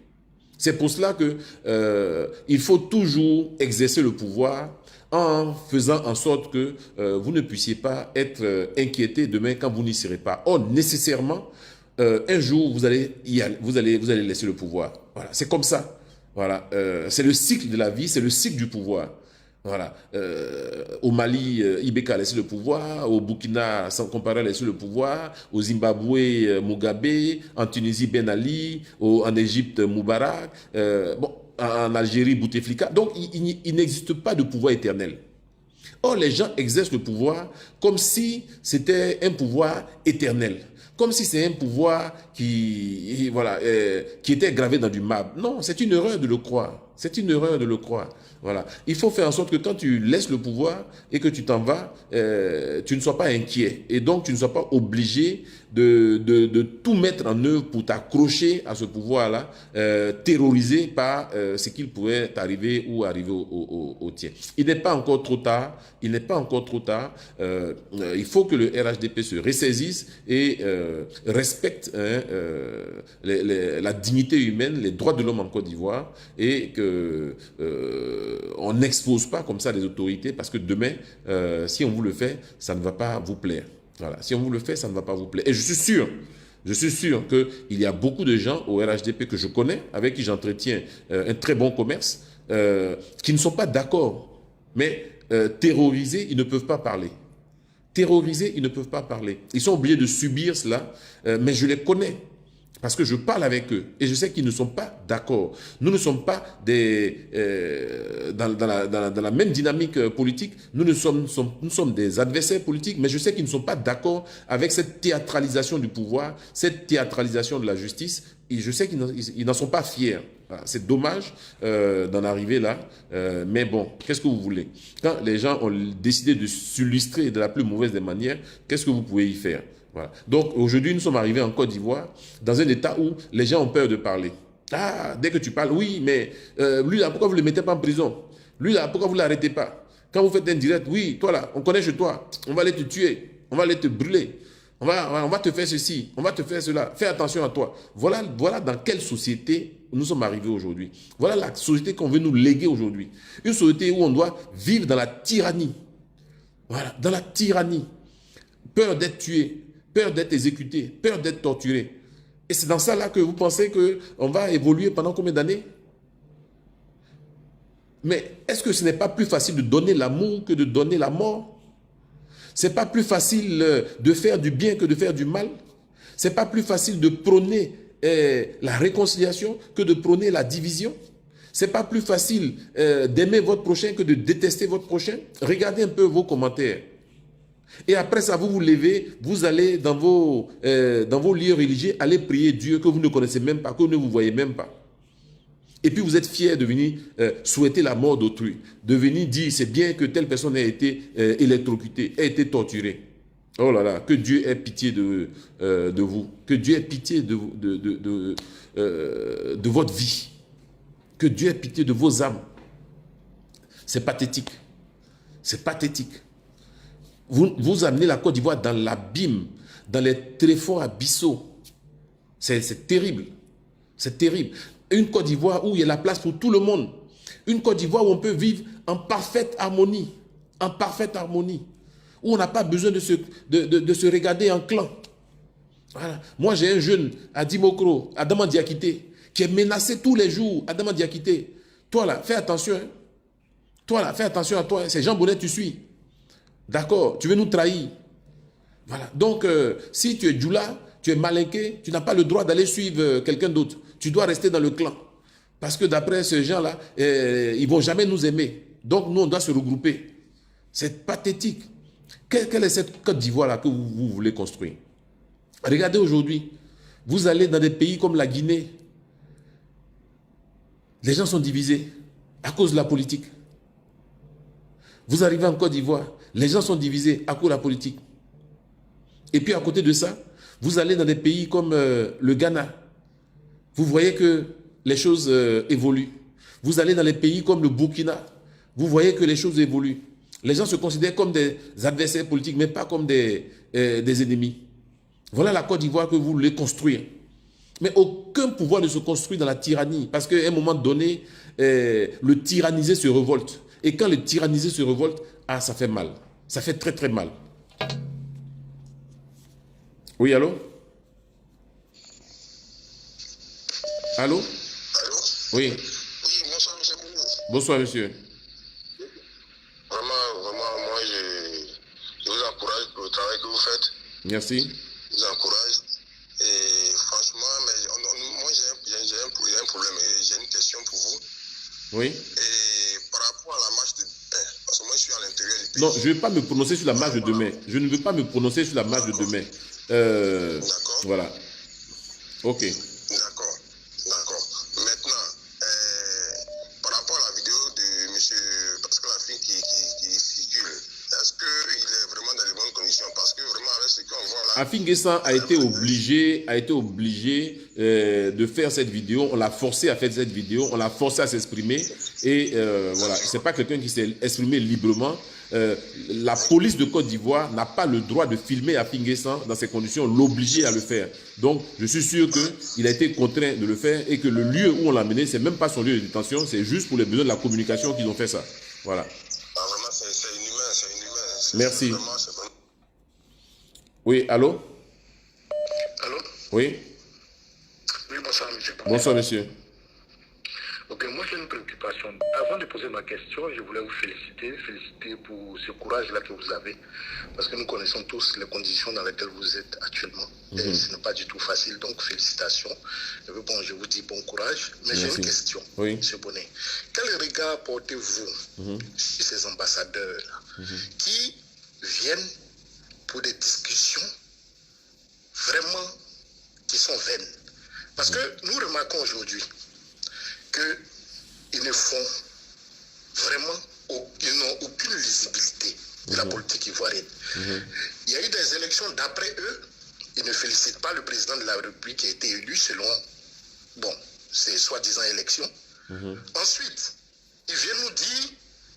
C'est pour cela qu'il faut toujours exercer le pouvoir en faisant en sorte que vous ne puissiez pas être inquiété demain quand vous n'y serez pas. Or, nécessairement, un jour, vous allez laisser le pouvoir. Voilà, c'est comme ça. Voilà, c'est le cycle de la vie, c'est le cycle du pouvoir. Voilà. Au Mali, Ibeka a laissé le pouvoir, au Burkina, Sankara a laissé le pouvoir, au Zimbabwe, Mugabe, en Tunisie, Ben Ali, en Égypte, Moubarak, bon, en Algérie, Bouteflika. Donc, il n'existe pas de pouvoir éternel. Or, les gens exercent le pouvoir comme si c'était un pouvoir éternel. Comme si c'est un pouvoir qui était gravé dans du marbre. Non, c'est une erreur de le croire. C'est une erreur de le croire. Voilà. Il faut faire en sorte que quand tu laisses le pouvoir et que tu t'en vas, tu ne sois pas inquiet. Et donc, tu ne sois pas obligé de tout mettre en œuvre pour t'accrocher à ce pouvoir-là, terrorisé par ce qu'il pourrait t'arriver ou arriver au tien. Il n'est pas encore trop tard. Il n'est pas encore trop tard. Il faut que le RHDP se ressaisisse et respecte la dignité humaine, les droits de l'homme en Côte d'Ivoire, et que on n'expose pas comme ça les autorités, parce que demain, si on vous le fait, ça ne va pas vous plaire. Voilà. Si on vous le fait, ça ne va pas vous plaire. Et je suis sûr qu'il y a beaucoup de gens au RHDP que je connais, avec qui j'entretiens un très bon commerce, qui ne sont pas d'accord. Mais terrorisés, ils ne peuvent pas parler. Terrorisés, ils ne peuvent pas parler. Ils sont obligés de subir cela, mais je les connais. Parce que je parle avec eux et je sais qu'ils ne sont pas d'accord. Nous ne sommes pas dans la même dynamique politique. Nous sommes des adversaires politiques, mais je sais qu'ils ne sont pas d'accord avec cette théâtralisation du pouvoir, cette théâtralisation de la justice. Et je sais qu'ils n'en sont pas fiers. Voilà. C'est dommage d'en arriver là, mais bon, qu'est-ce que vous voulez? Quand les gens ont décidé de s'illustrer de la plus mauvaise des manières, qu'est-ce que vous pouvez y faire? Voilà. Donc aujourd'hui, nous sommes arrivés en Côte d'Ivoire dans un état où les gens ont peur de parler. Ah, dès que tu parles, oui, mais lui là, pourquoi vous ne le mettez pas en prison? Lui là, pourquoi vous ne l'arrêtez pas? Quand vous faites un direct, oui, toi là, on connaît chez toi, on va aller te tuer, on va aller te brûler, on va te faire ceci, on va te faire cela, fais attention à toi. Voilà dans quelle société nous sommes arrivés aujourd'hui. Voilà la société qu'on veut nous léguer aujourd'hui. Une société où on doit vivre dans la tyrannie. Voilà, dans la tyrannie. Peur d'être tué, peur d'être exécuté, peur d'être torturé. Et c'est dans ça là que vous pensez qu'on va évoluer pendant combien d'années? Mais est-ce que ce n'est pas plus facile de donner l'amour que de donner la mort? C'est pas plus facile de faire du bien que de faire du mal? C'est pas plus facile de prôner la réconciliation que de prôner la division? C'est pas plus facile d'aimer votre prochain que de détester votre prochain? Regardez un peu vos commentaires. Et après ça, vous vous levez, vous allez dans vos lieux religieux, aller prier Dieu que vous ne connaissez même pas, que vous ne vous voyez même pas. Et puis vous êtes fiers de venir souhaiter la mort d'autrui, de venir dire c'est bien que telle personne ait été électrocutée, ait été torturée. Oh là là, que Dieu ait pitié de vous, que Dieu ait pitié de votre vie, que Dieu ait pitié de vos âmes. C'est pathétique, c'est pathétique. Vous amenez la Côte d'Ivoire dans l'abîme, dans les tréfonds abyssaux. C'est terrible. C'est terrible. Une Côte d'Ivoire où il y a la place pour tout le monde. Une Côte d'Ivoire où on peut vivre en parfaite harmonie. En parfaite harmonie. Où on n'a pas besoin de se regarder en clan. Voilà. Moi, j'ai un jeune à Dimokro, à Adama Diakité, qui est menacé tous les jours. Adama Diakité. Toi là, fais attention. Hein. Toi là, fais attention à toi. C'est Jean Bonnet, tu suis. D'accord, tu veux nous trahir. Voilà. Donc, si tu es Djoula, tu es malinqué, tu n'as pas le droit d'aller suivre quelqu'un d'autre. Tu dois rester dans le clan. Parce que d'après ces gens-là, ils ne vont jamais nous aimer. Donc, nous, on doit se regrouper. C'est pathétique. Quelle est cette Côte d'Ivoire-là que vous voulez construire? Regardez aujourd'hui, vous allez dans des pays comme la Guinée. Les gens sont divisés à cause de la politique. Vous arrivez en Côte d'Ivoire, les gens sont divisés à cause de la politique. Et puis à côté de ça, vous allez dans des pays comme le Ghana. Vous voyez que les choses évoluent. Vous allez dans les pays comme le Burkina. Vous voyez que les choses évoluent. Les gens se considèrent comme des adversaires politiques, mais pas comme des ennemis. Voilà la Côte d'Ivoire que vous voulez construire. Mais aucun pouvoir ne se construit dans la tyrannie. Parce qu'à un moment donné, le tyrannisé se révolte. Et quand le tyrannisé se révolte, ah, ça fait mal. Ça fait très très mal. Oui, allô? Allô? Allô? Oui. Oui, bonsoir, monsieur Boulou. Bonsoir, monsieur. Vraiment, moi, je vous encourage pour le travail que vous faites. Merci. Je vous encourage. Et franchement, moi, j'ai un problème et j'ai une question pour vous. Oui. Et par rapport à la marche de demain, parce que moi, je suis à l'intérieur du pays. Non, je ne vais pas me prononcer sur la marche de demain. Je ne veux pas me prononcer sur la marche de demain. D'accord. Voilà. Ok. D'accord. Maintenant, par rapport à la vidéo de monsieur Pascal Afin qui circule, est-ce qu'il est vraiment dans les bonnes conditions? Parce que vraiment, avec ce qu'on voit là... Afin Guessan a été obligé de faire cette vidéo. On l'a forcé à faire cette vidéo. On l'a forcé à s'exprimer. Et voilà, c'est pas quelqu'un qui s'est exprimé librement. La police de Côte d'Ivoire n'a pas le droit de filmer Afin Guessan dans ces conditions, l'obliger à le faire. Donc, je suis sûr qu'il a été contraint de le faire et que le lieu où on l'a mené, c'est même pas son lieu de détention, c'est juste pour les besoins de la communication qu'ils ont fait ça. Voilà. Ah, vraiment, c'est inhumain, Merci. Vraiment, bon. Oui, allô? Allô? Oui? Oui, bonsoir, monsieur. Bonsoir, monsieur. Ok, moi j'ai une préoccupation. Avant de poser ma question, je voulais vous féliciter pour ce courage-là que vous avez. Parce que nous connaissons tous les conditions dans lesquelles vous êtes actuellement. Et ce n'est pas du tout facile, donc félicitations. Et puis, bon, je vous dis bon courage. Mais j'ai une question, oui. monsieur Bonnet. Quel regard portez-vous sur ces ambassadeurs qui viennent pour des discussions vraiment qui sont vaines? Parce que nous remarquons aujourd'hui qu'ils ne font vraiment, ils n'ont aucune lisibilité de la politique ivoirienne. Il y a eu des élections d'après eux, il ne félicite pas le président de la République qui a été élu selon, bon, ces soi-disant élections. Ensuite, il vient nous dire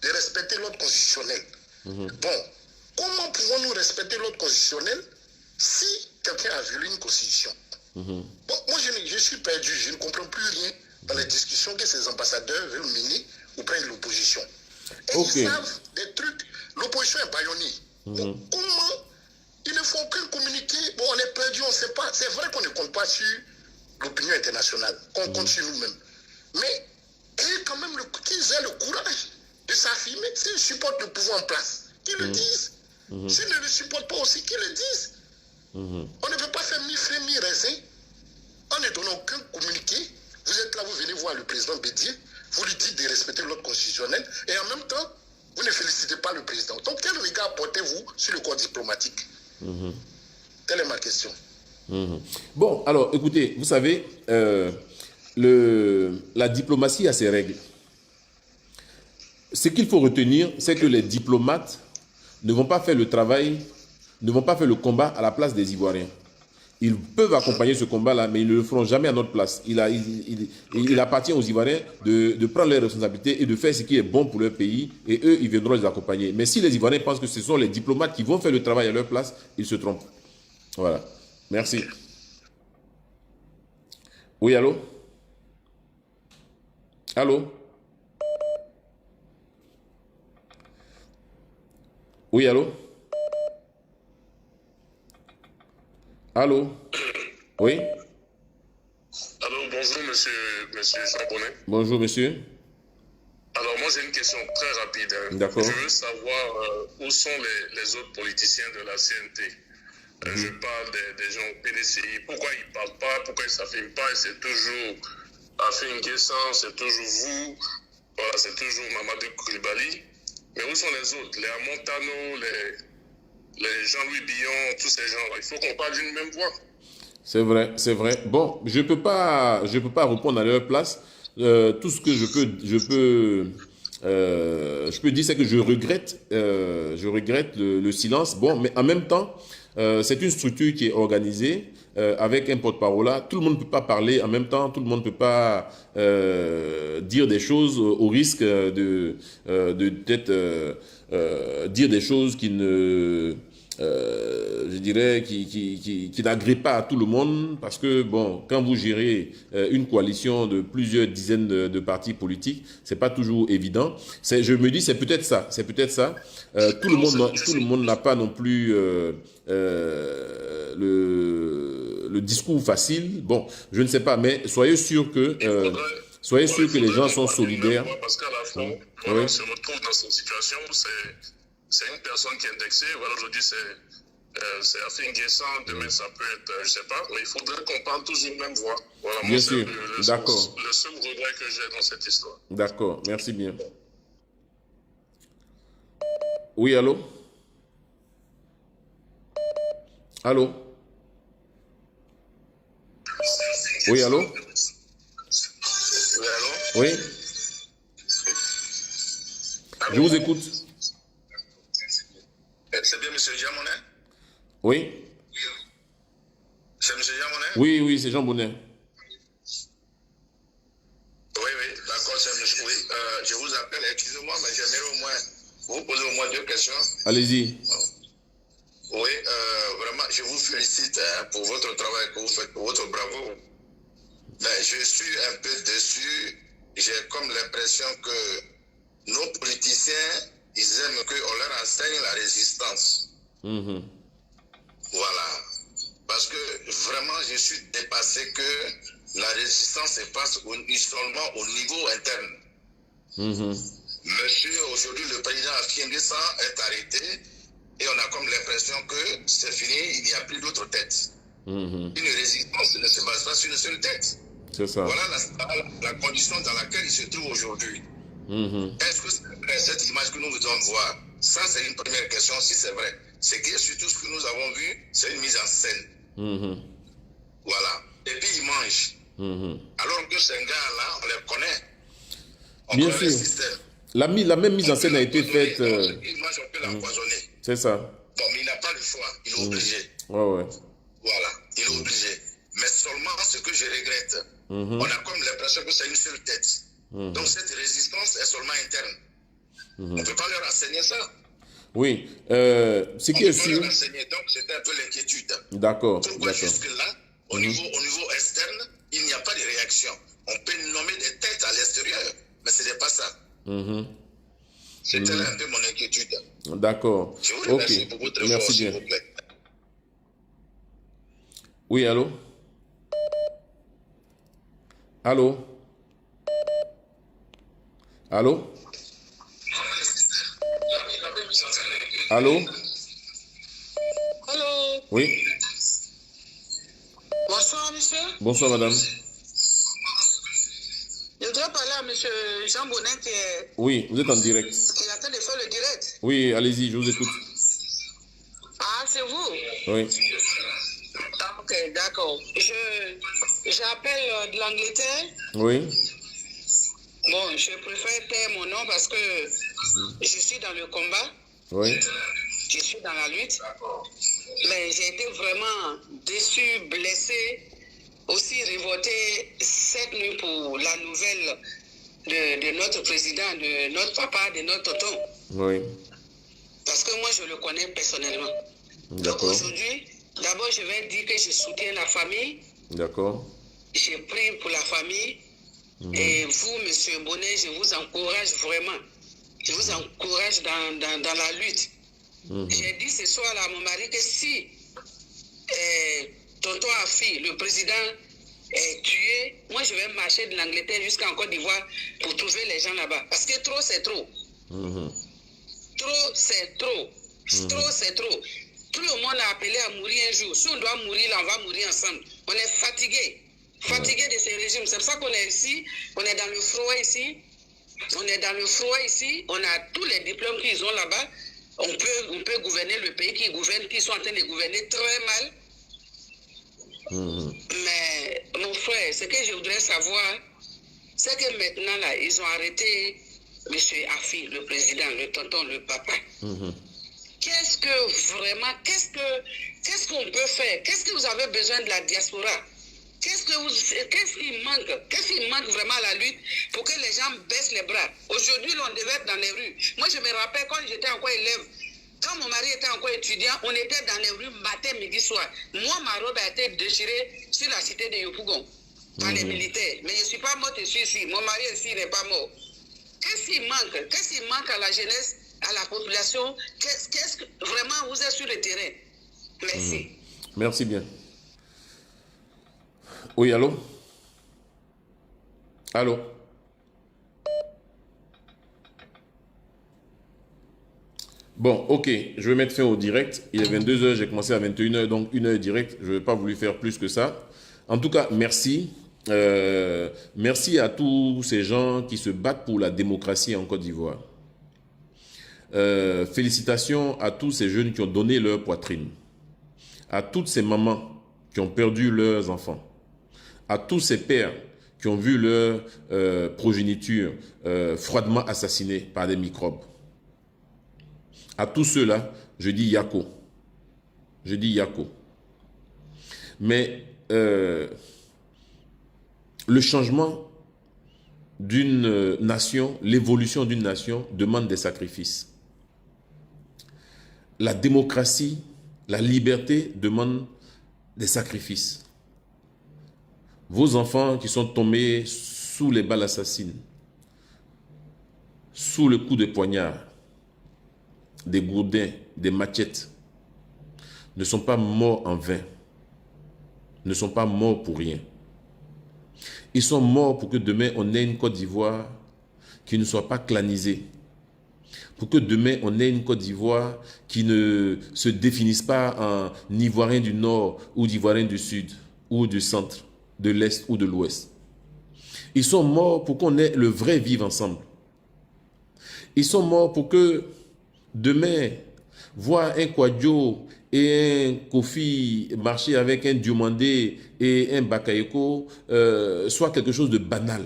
de respecter l'ordre constitutionnel. Bon, comment pouvons-nous respecter l'ordre constitutionnel si quelqu'un a violé une constitution? Bon, moi, je suis perdu, je ne comprends plus rien dans les discussions que ces ambassadeurs veulent mener auprès de l'opposition. Et ils savent des trucs, l'opposition est bâillonnée. Bon, comment ils ne font qu'un communiqué? Bon, on est perdu, on ne sait pas. C'est vrai qu'on ne compte pas sur l'opinion internationale, qu'on compte sur nous-mêmes. Mais quand même qu'ils aient le courage de s'affirmer. S'ils supportent le pouvoir en place, qu'ils le disent. S'ils ne le supportent pas aussi, qu'ils le disent. On ne peut pas faire mi-frais, mi-raisin en ne donnant aucun communiqué. Vous êtes là, vous venez voir le président Bédier, vous lui dites de respecter l'ordre constitutionnel et en même temps, vous ne félicitez pas le président. Donc, quel regard portez-vous sur le corps diplomatique? Telle est ma question. Bon, alors, écoutez, vous savez, la diplomatie a ses règles. Ce qu'il faut retenir, c'est que les diplomates ne vont pas faire le travail, ne vont pas faire le combat à la place des Ivoiriens. Ils peuvent accompagner ce combat-là, mais ils ne le feront jamais à notre place. Il appartient aux Ivoiriens de prendre leurs responsabilités et de faire ce qui est bon pour leur pays, et eux, ils viendront les accompagner. Mais si les Ivoiriens pensent que ce sont les diplomates qui vont faire le travail à leur place, ils se trompent. Voilà. Merci. Oui, allô? Allô? Oui, allô? Allô? Oui? Alors, bonjour, monsieur Jean Bonnet. Bonjour, monsieur. Alors, moi, j'ai une question très rapide. D'accord. Je veux savoir où sont les autres politiciens de la CNT. Je parle des gens PDCI. Pourquoi ils ne parlent pas? Pourquoi ils ne s'affirment pas? Et c'est toujours Afin Guessan, c'est toujours vous. Voilà, c'est toujours Mamadou Koulibaly. Mais où sont les autres? Les Amontano, les Jean-Louis Billon, tous ces gens-là. Il faut qu'on parle d'une même voix. C'est vrai, c'est vrai. Bon, je peux pas répondre à leur place. Tout ce que je peux dire, c'est que je regrette le silence. Bon, mais en même temps, c'est une structure qui est organisée avec un porte-parole. Tout le monde ne peut pas parler en même temps. Tout le monde ne peut pas dire des choses au risque de peut-être dire des choses qui ne je dirais, qui n'agrippe pas à tout le monde, parce que, bon, quand vous gérez une coalition de plusieurs dizaines de partis politiques, c'est pas toujours évident. Je me dis, c'est peut-être ça. Tout le monde n'a pas non plus le discours facile. Bon, je ne sais pas, mais soyez sûr que les gens sont solidaires. Parce qu'à la fin, on se retrouve dans cette situation où c'est une personne qui est indexée. Voilà, aujourd'hui, c'est Afin Guessan. Demain, ça peut être, je ne sais pas. Mais il faudrait qu'on parle tous une même voix. Voilà, bien sûr, d'accord. Le seul regret que j'ai dans cette histoire. D'accord, merci bien. Oui, allô? Allô? Oui, allô? Oui, allô? Oui? Je vous écoute. C'est bien M. Jamonet? Oui? C'est M. Jamonet? Oui, c'est Jean Bonnet. Oui, d'accord, c'est M. Oui, je vous appelle, excusez-moi, mais j'aimerais au moins vous poser au moins 2 questions. Allez-y. Oui, vraiment, je vous félicite pour votre travail que vous faites, pour votre bravo. Mais je suis un peu déçu. J'ai comme l'impression que nos politiciens, ils aiment qu'on leur enseigne la résistance. Voilà. Parce que vraiment, je suis dépassé que la résistance se passe seulement au niveau interne. Monsieur, aujourd'hui, le président Afin Guessan est arrêté et on a comme l'impression que c'est fini, il n'y a plus d'autre tête. Une résistance ne se base pas sur une seule tête. C'est ça. Voilà la condition dans laquelle il se trouve aujourd'hui. Est-ce que c'est vrai, cette image que nous devons voir? Ça, c'est une première question, si c'est vrai. Ce qui est surtout ce que nous avons vu, c'est une mise en scène. Voilà. Et puis, ils mangent. Alors que ces gars-là, on les connaît. On bien connaît sûr. le système. La même mise en scène a été faite. Ils mangent, on peut l'empoisonner. C'est ça. Bon, mais il n'a pas le choix. Il est obligé. Ouais. Voilà, il est obligé. Mais seulement ce que je regrette, on a comme l'impression que c'est une seule tête. Donc cette résistance est seulement interne. On ne peut pas leur enseigner ça. Oui, ce qui est sûr. Donc c'était un peu l'inquiétude. D'accord. Pourquoi jusque-là, au niveau externe, il n'y a pas de réaction. On peut nommer des têtes à l'extérieur, mais ce n'est pas ça. C'était un peu mon inquiétude. D'accord. Je vous remercie pour votre effort, s'il vous plaît. Oui, allô? Allô? Allô? Allô? Allô? Oui. Bonsoir, monsieur. Bonsoir, madame. Je voudrais parler à monsieur Jean Bonnet qui est... Oui, vous êtes en direct. Qui est en train de faire le direct. Oui, allez-y, je vous écoute. Ah, c'est vous? Oui. Ok, d'accord. J'appelle de l'Angleterre. Oui. Bon, je préfère taire mon nom parce que je suis dans le combat. Oui. Je suis dans la lutte. Mais j'ai été vraiment déçu, blessé, aussi révolté cette nuit pour la nouvelle de notre président, de notre papa, de notre tonton. Oui. Parce que moi, je le connais personnellement. Donc aujourd'hui, d'abord, je vais dire que je soutiens la famille. D'accord. Je prie pour la famille. Et vous, monsieur Bonnet, je vous encourage vraiment. Je vous encourage dans la lutte. J'ai dit ce soir à mon mari que si tonton Afi, le président, est tué, moi je vais marcher de l'Angleterre jusqu'en Côte d'Ivoire pour trouver les gens là-bas. Parce que trop, c'est trop. Trop, c'est trop. Trop, c'est trop. Tout le monde a appelé à mourir un jour. Si on doit mourir, là, on va mourir ensemble. On est fatigué. Fatigué de ces régimes. C'est pour ça qu'on est ici. On est dans le froid ici. On est dans le froid ici. On a tous les diplômes qu'ils ont là-bas. On peut gouverner le pays qui sont en train de gouverner très mal. Mais mon frère, ce que je voudrais savoir, c'est que maintenant, là, ils ont arrêté M. Afi, le président, le tonton, le papa. Qu'est-ce que vraiment, qu'est-ce qu'on peut faire? Qu'est-ce que vous avez besoin de la diaspora? Qu'est-ce qu'il manque vraiment à la lutte pour que les gens baissent les bras? Aujourd'hui, on devait être dans les rues. Moi, je me rappelle quand j'étais encore élève, quand mon mari était encore étudiant, on était dans les rues matin, midi, soir. Moi, ma robe a été déchirée sur la cité de Yopougon par les militaires. Mais je ne suis pas morte, je suis ici. Mon mari ici n'est pas mort. Qu'est-ce qui manque? Qu'est-ce qui manque à la jeunesse, à la population? Qu'est-ce que vraiment vous êtes sur le terrain? Merci. Merci bien. Oui, allô? Allô? Bon, ok, je vais mettre fin au direct. Il est 22h, j'ai commencé à 21h, donc 1 heure direct. Je n'ai pas voulu faire plus que ça. En tout cas, merci. Merci à tous ces gens qui se battent pour la démocratie en Côte d'Ivoire. Félicitations à tous ces jeunes qui ont donné leur poitrine. À toutes ces mamans qui ont perdu leurs enfants. À tous ces pères qui ont vu leur progéniture froidement assassinée par des microbes. À tous ceux-là, je dis Yako. Je dis Yako. Mais le changement d'une nation, l'évolution d'une nation demande des sacrifices. La démocratie, la liberté demande des sacrifices. Vos enfants qui sont tombés sous les balles assassines, sous le coup de poignard, des gourdins, des machettes, ne sont pas morts en vain, ne sont pas morts pour rien. Ils sont morts pour que demain on ait une Côte d'Ivoire qui ne soit pas clanisée, pour que demain on ait une Côte d'Ivoire qui ne se définisse pas en Ivoirien du Nord ou d'Ivoirien du Sud ou du centre, de l'Est ou de l'Ouest. Ils sont morts pour qu'on ait le vrai vivre ensemble. Ils sont morts pour que demain, voir un Kwadjo et un Kofi marcher avec un Diomandé et un Bakayoko soit quelque chose de banal.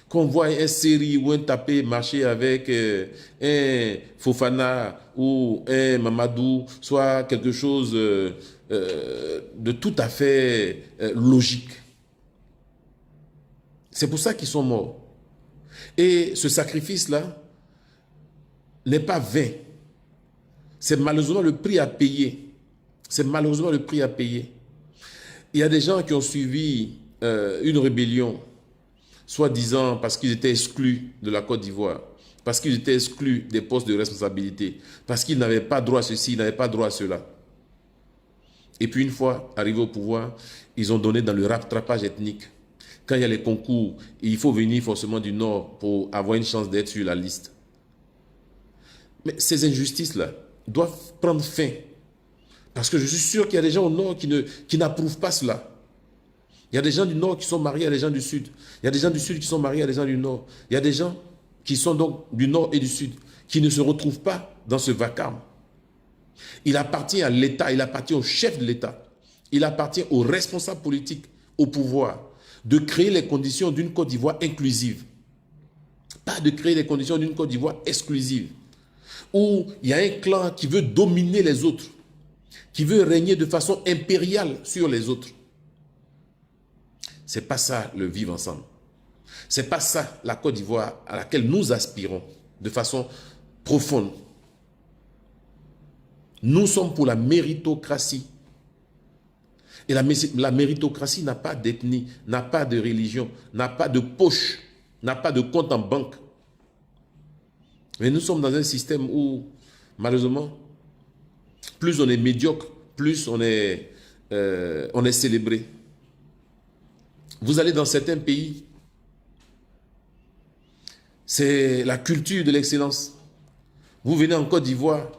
qu'on voit un série ou un tapé marcher avec un Fofana ou un Mamadou, soit quelque chose de tout à fait logique. C'est pour ça qu'ils sont morts. Et ce sacrifice-là n'est pas vain. C'est malheureusement le prix à payer. C'est malheureusement le prix à payer. Il y a des gens qui ont suivi une rébellion, soi-disant parce qu'ils étaient exclus de la Côte d'Ivoire, parce qu'ils étaient exclus des postes de responsabilité, parce qu'ils n'avaient pas droit à ceci, ils n'avaient pas droit à cela. Et puis une fois arrivés au pouvoir, ils ont donné dans le rattrapage ethnique. Quand il y a les concours, il faut venir forcément du Nord pour avoir une chance d'être sur la liste. Mais ces injustices-là doivent prendre fin. Parce que je suis sûr qu'il y a des gens au Nord qui n'approuvent pas cela. Il y a des gens du Nord qui sont mariés à des gens du Sud. Il y a des gens du Sud qui sont mariés à des gens du Nord. Il y a des gens qui sont donc du Nord et du Sud, qui ne se retrouvent pas dans ce vacarme. Il appartient à l'État, il appartient au chef de l'État, il appartient aux responsables politiques, au pouvoir, de créer les conditions d'une Côte d'Ivoire inclusive. Pas de créer les conditions d'une Côte d'Ivoire exclusive, où il y a un clan qui veut dominer les autres, qui veut régner de façon impériale sur les autres. C'est pas ça le vivre ensemble. C'est pas ça la Côte d'Ivoire à laquelle nous aspirons de façon profonde. Nous sommes pour la méritocratie. Et la méritocratie n'a pas d'ethnie, n'a pas de religion, n'a pas de poche, n'a pas de compte en banque. Mais nous sommes dans un système où, malheureusement, plus on est médiocre, plus on est célébré. Vous allez dans certains pays, c'est la culture de l'excellence. Vous venez en Côte d'Ivoire,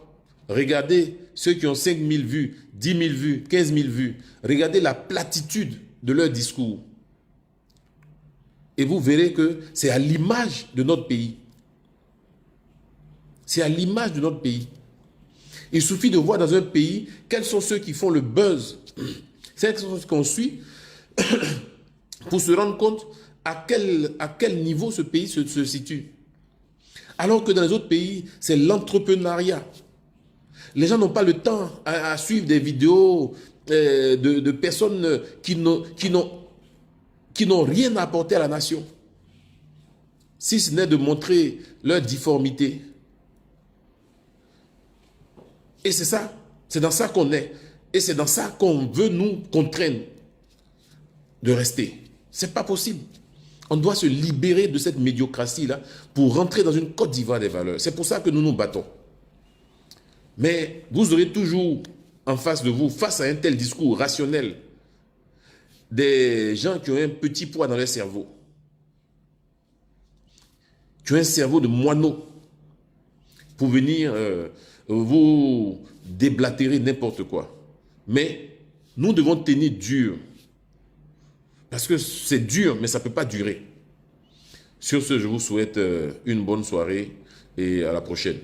regardez ceux qui ont 5 000 vues, 10 000 vues, 15 000 vues. Regardez la platitude de leur discours. Et vous verrez que c'est à l'image de notre pays. C'est à l'image de notre pays. Il suffit de voir dans un pays quels sont ceux qui font le buzz. C'est ce qu'on suit pour se rendre compte à quel niveau ce pays se situe. Alors que dans les autres pays, c'est l'entrepreneuriat. Les gens n'ont pas le temps à suivre des vidéos de personnes qui n'ont rien à apporter à la nation. Si ce n'est de montrer leur difformité. Et c'est ça, c'est dans ça qu'on est. Et c'est dans ça qu'on veut nous contraindre de rester. C'est pas possible. On doit se libérer de cette médiocratie-là pour rentrer dans une Côte d'Ivoire des valeurs. C'est pour ça que nous nous battons. Mais vous aurez toujours en face de vous, face à un tel discours rationnel, des gens qui ont un petit poids dans leur cerveau, qui ont un cerveau de moineau, pour venir vous déblatérer n'importe quoi. Mais nous devons tenir dur. Parce que c'est dur, mais ça ne peut pas durer. Sur ce, je vous souhaite une bonne soirée et à la prochaine.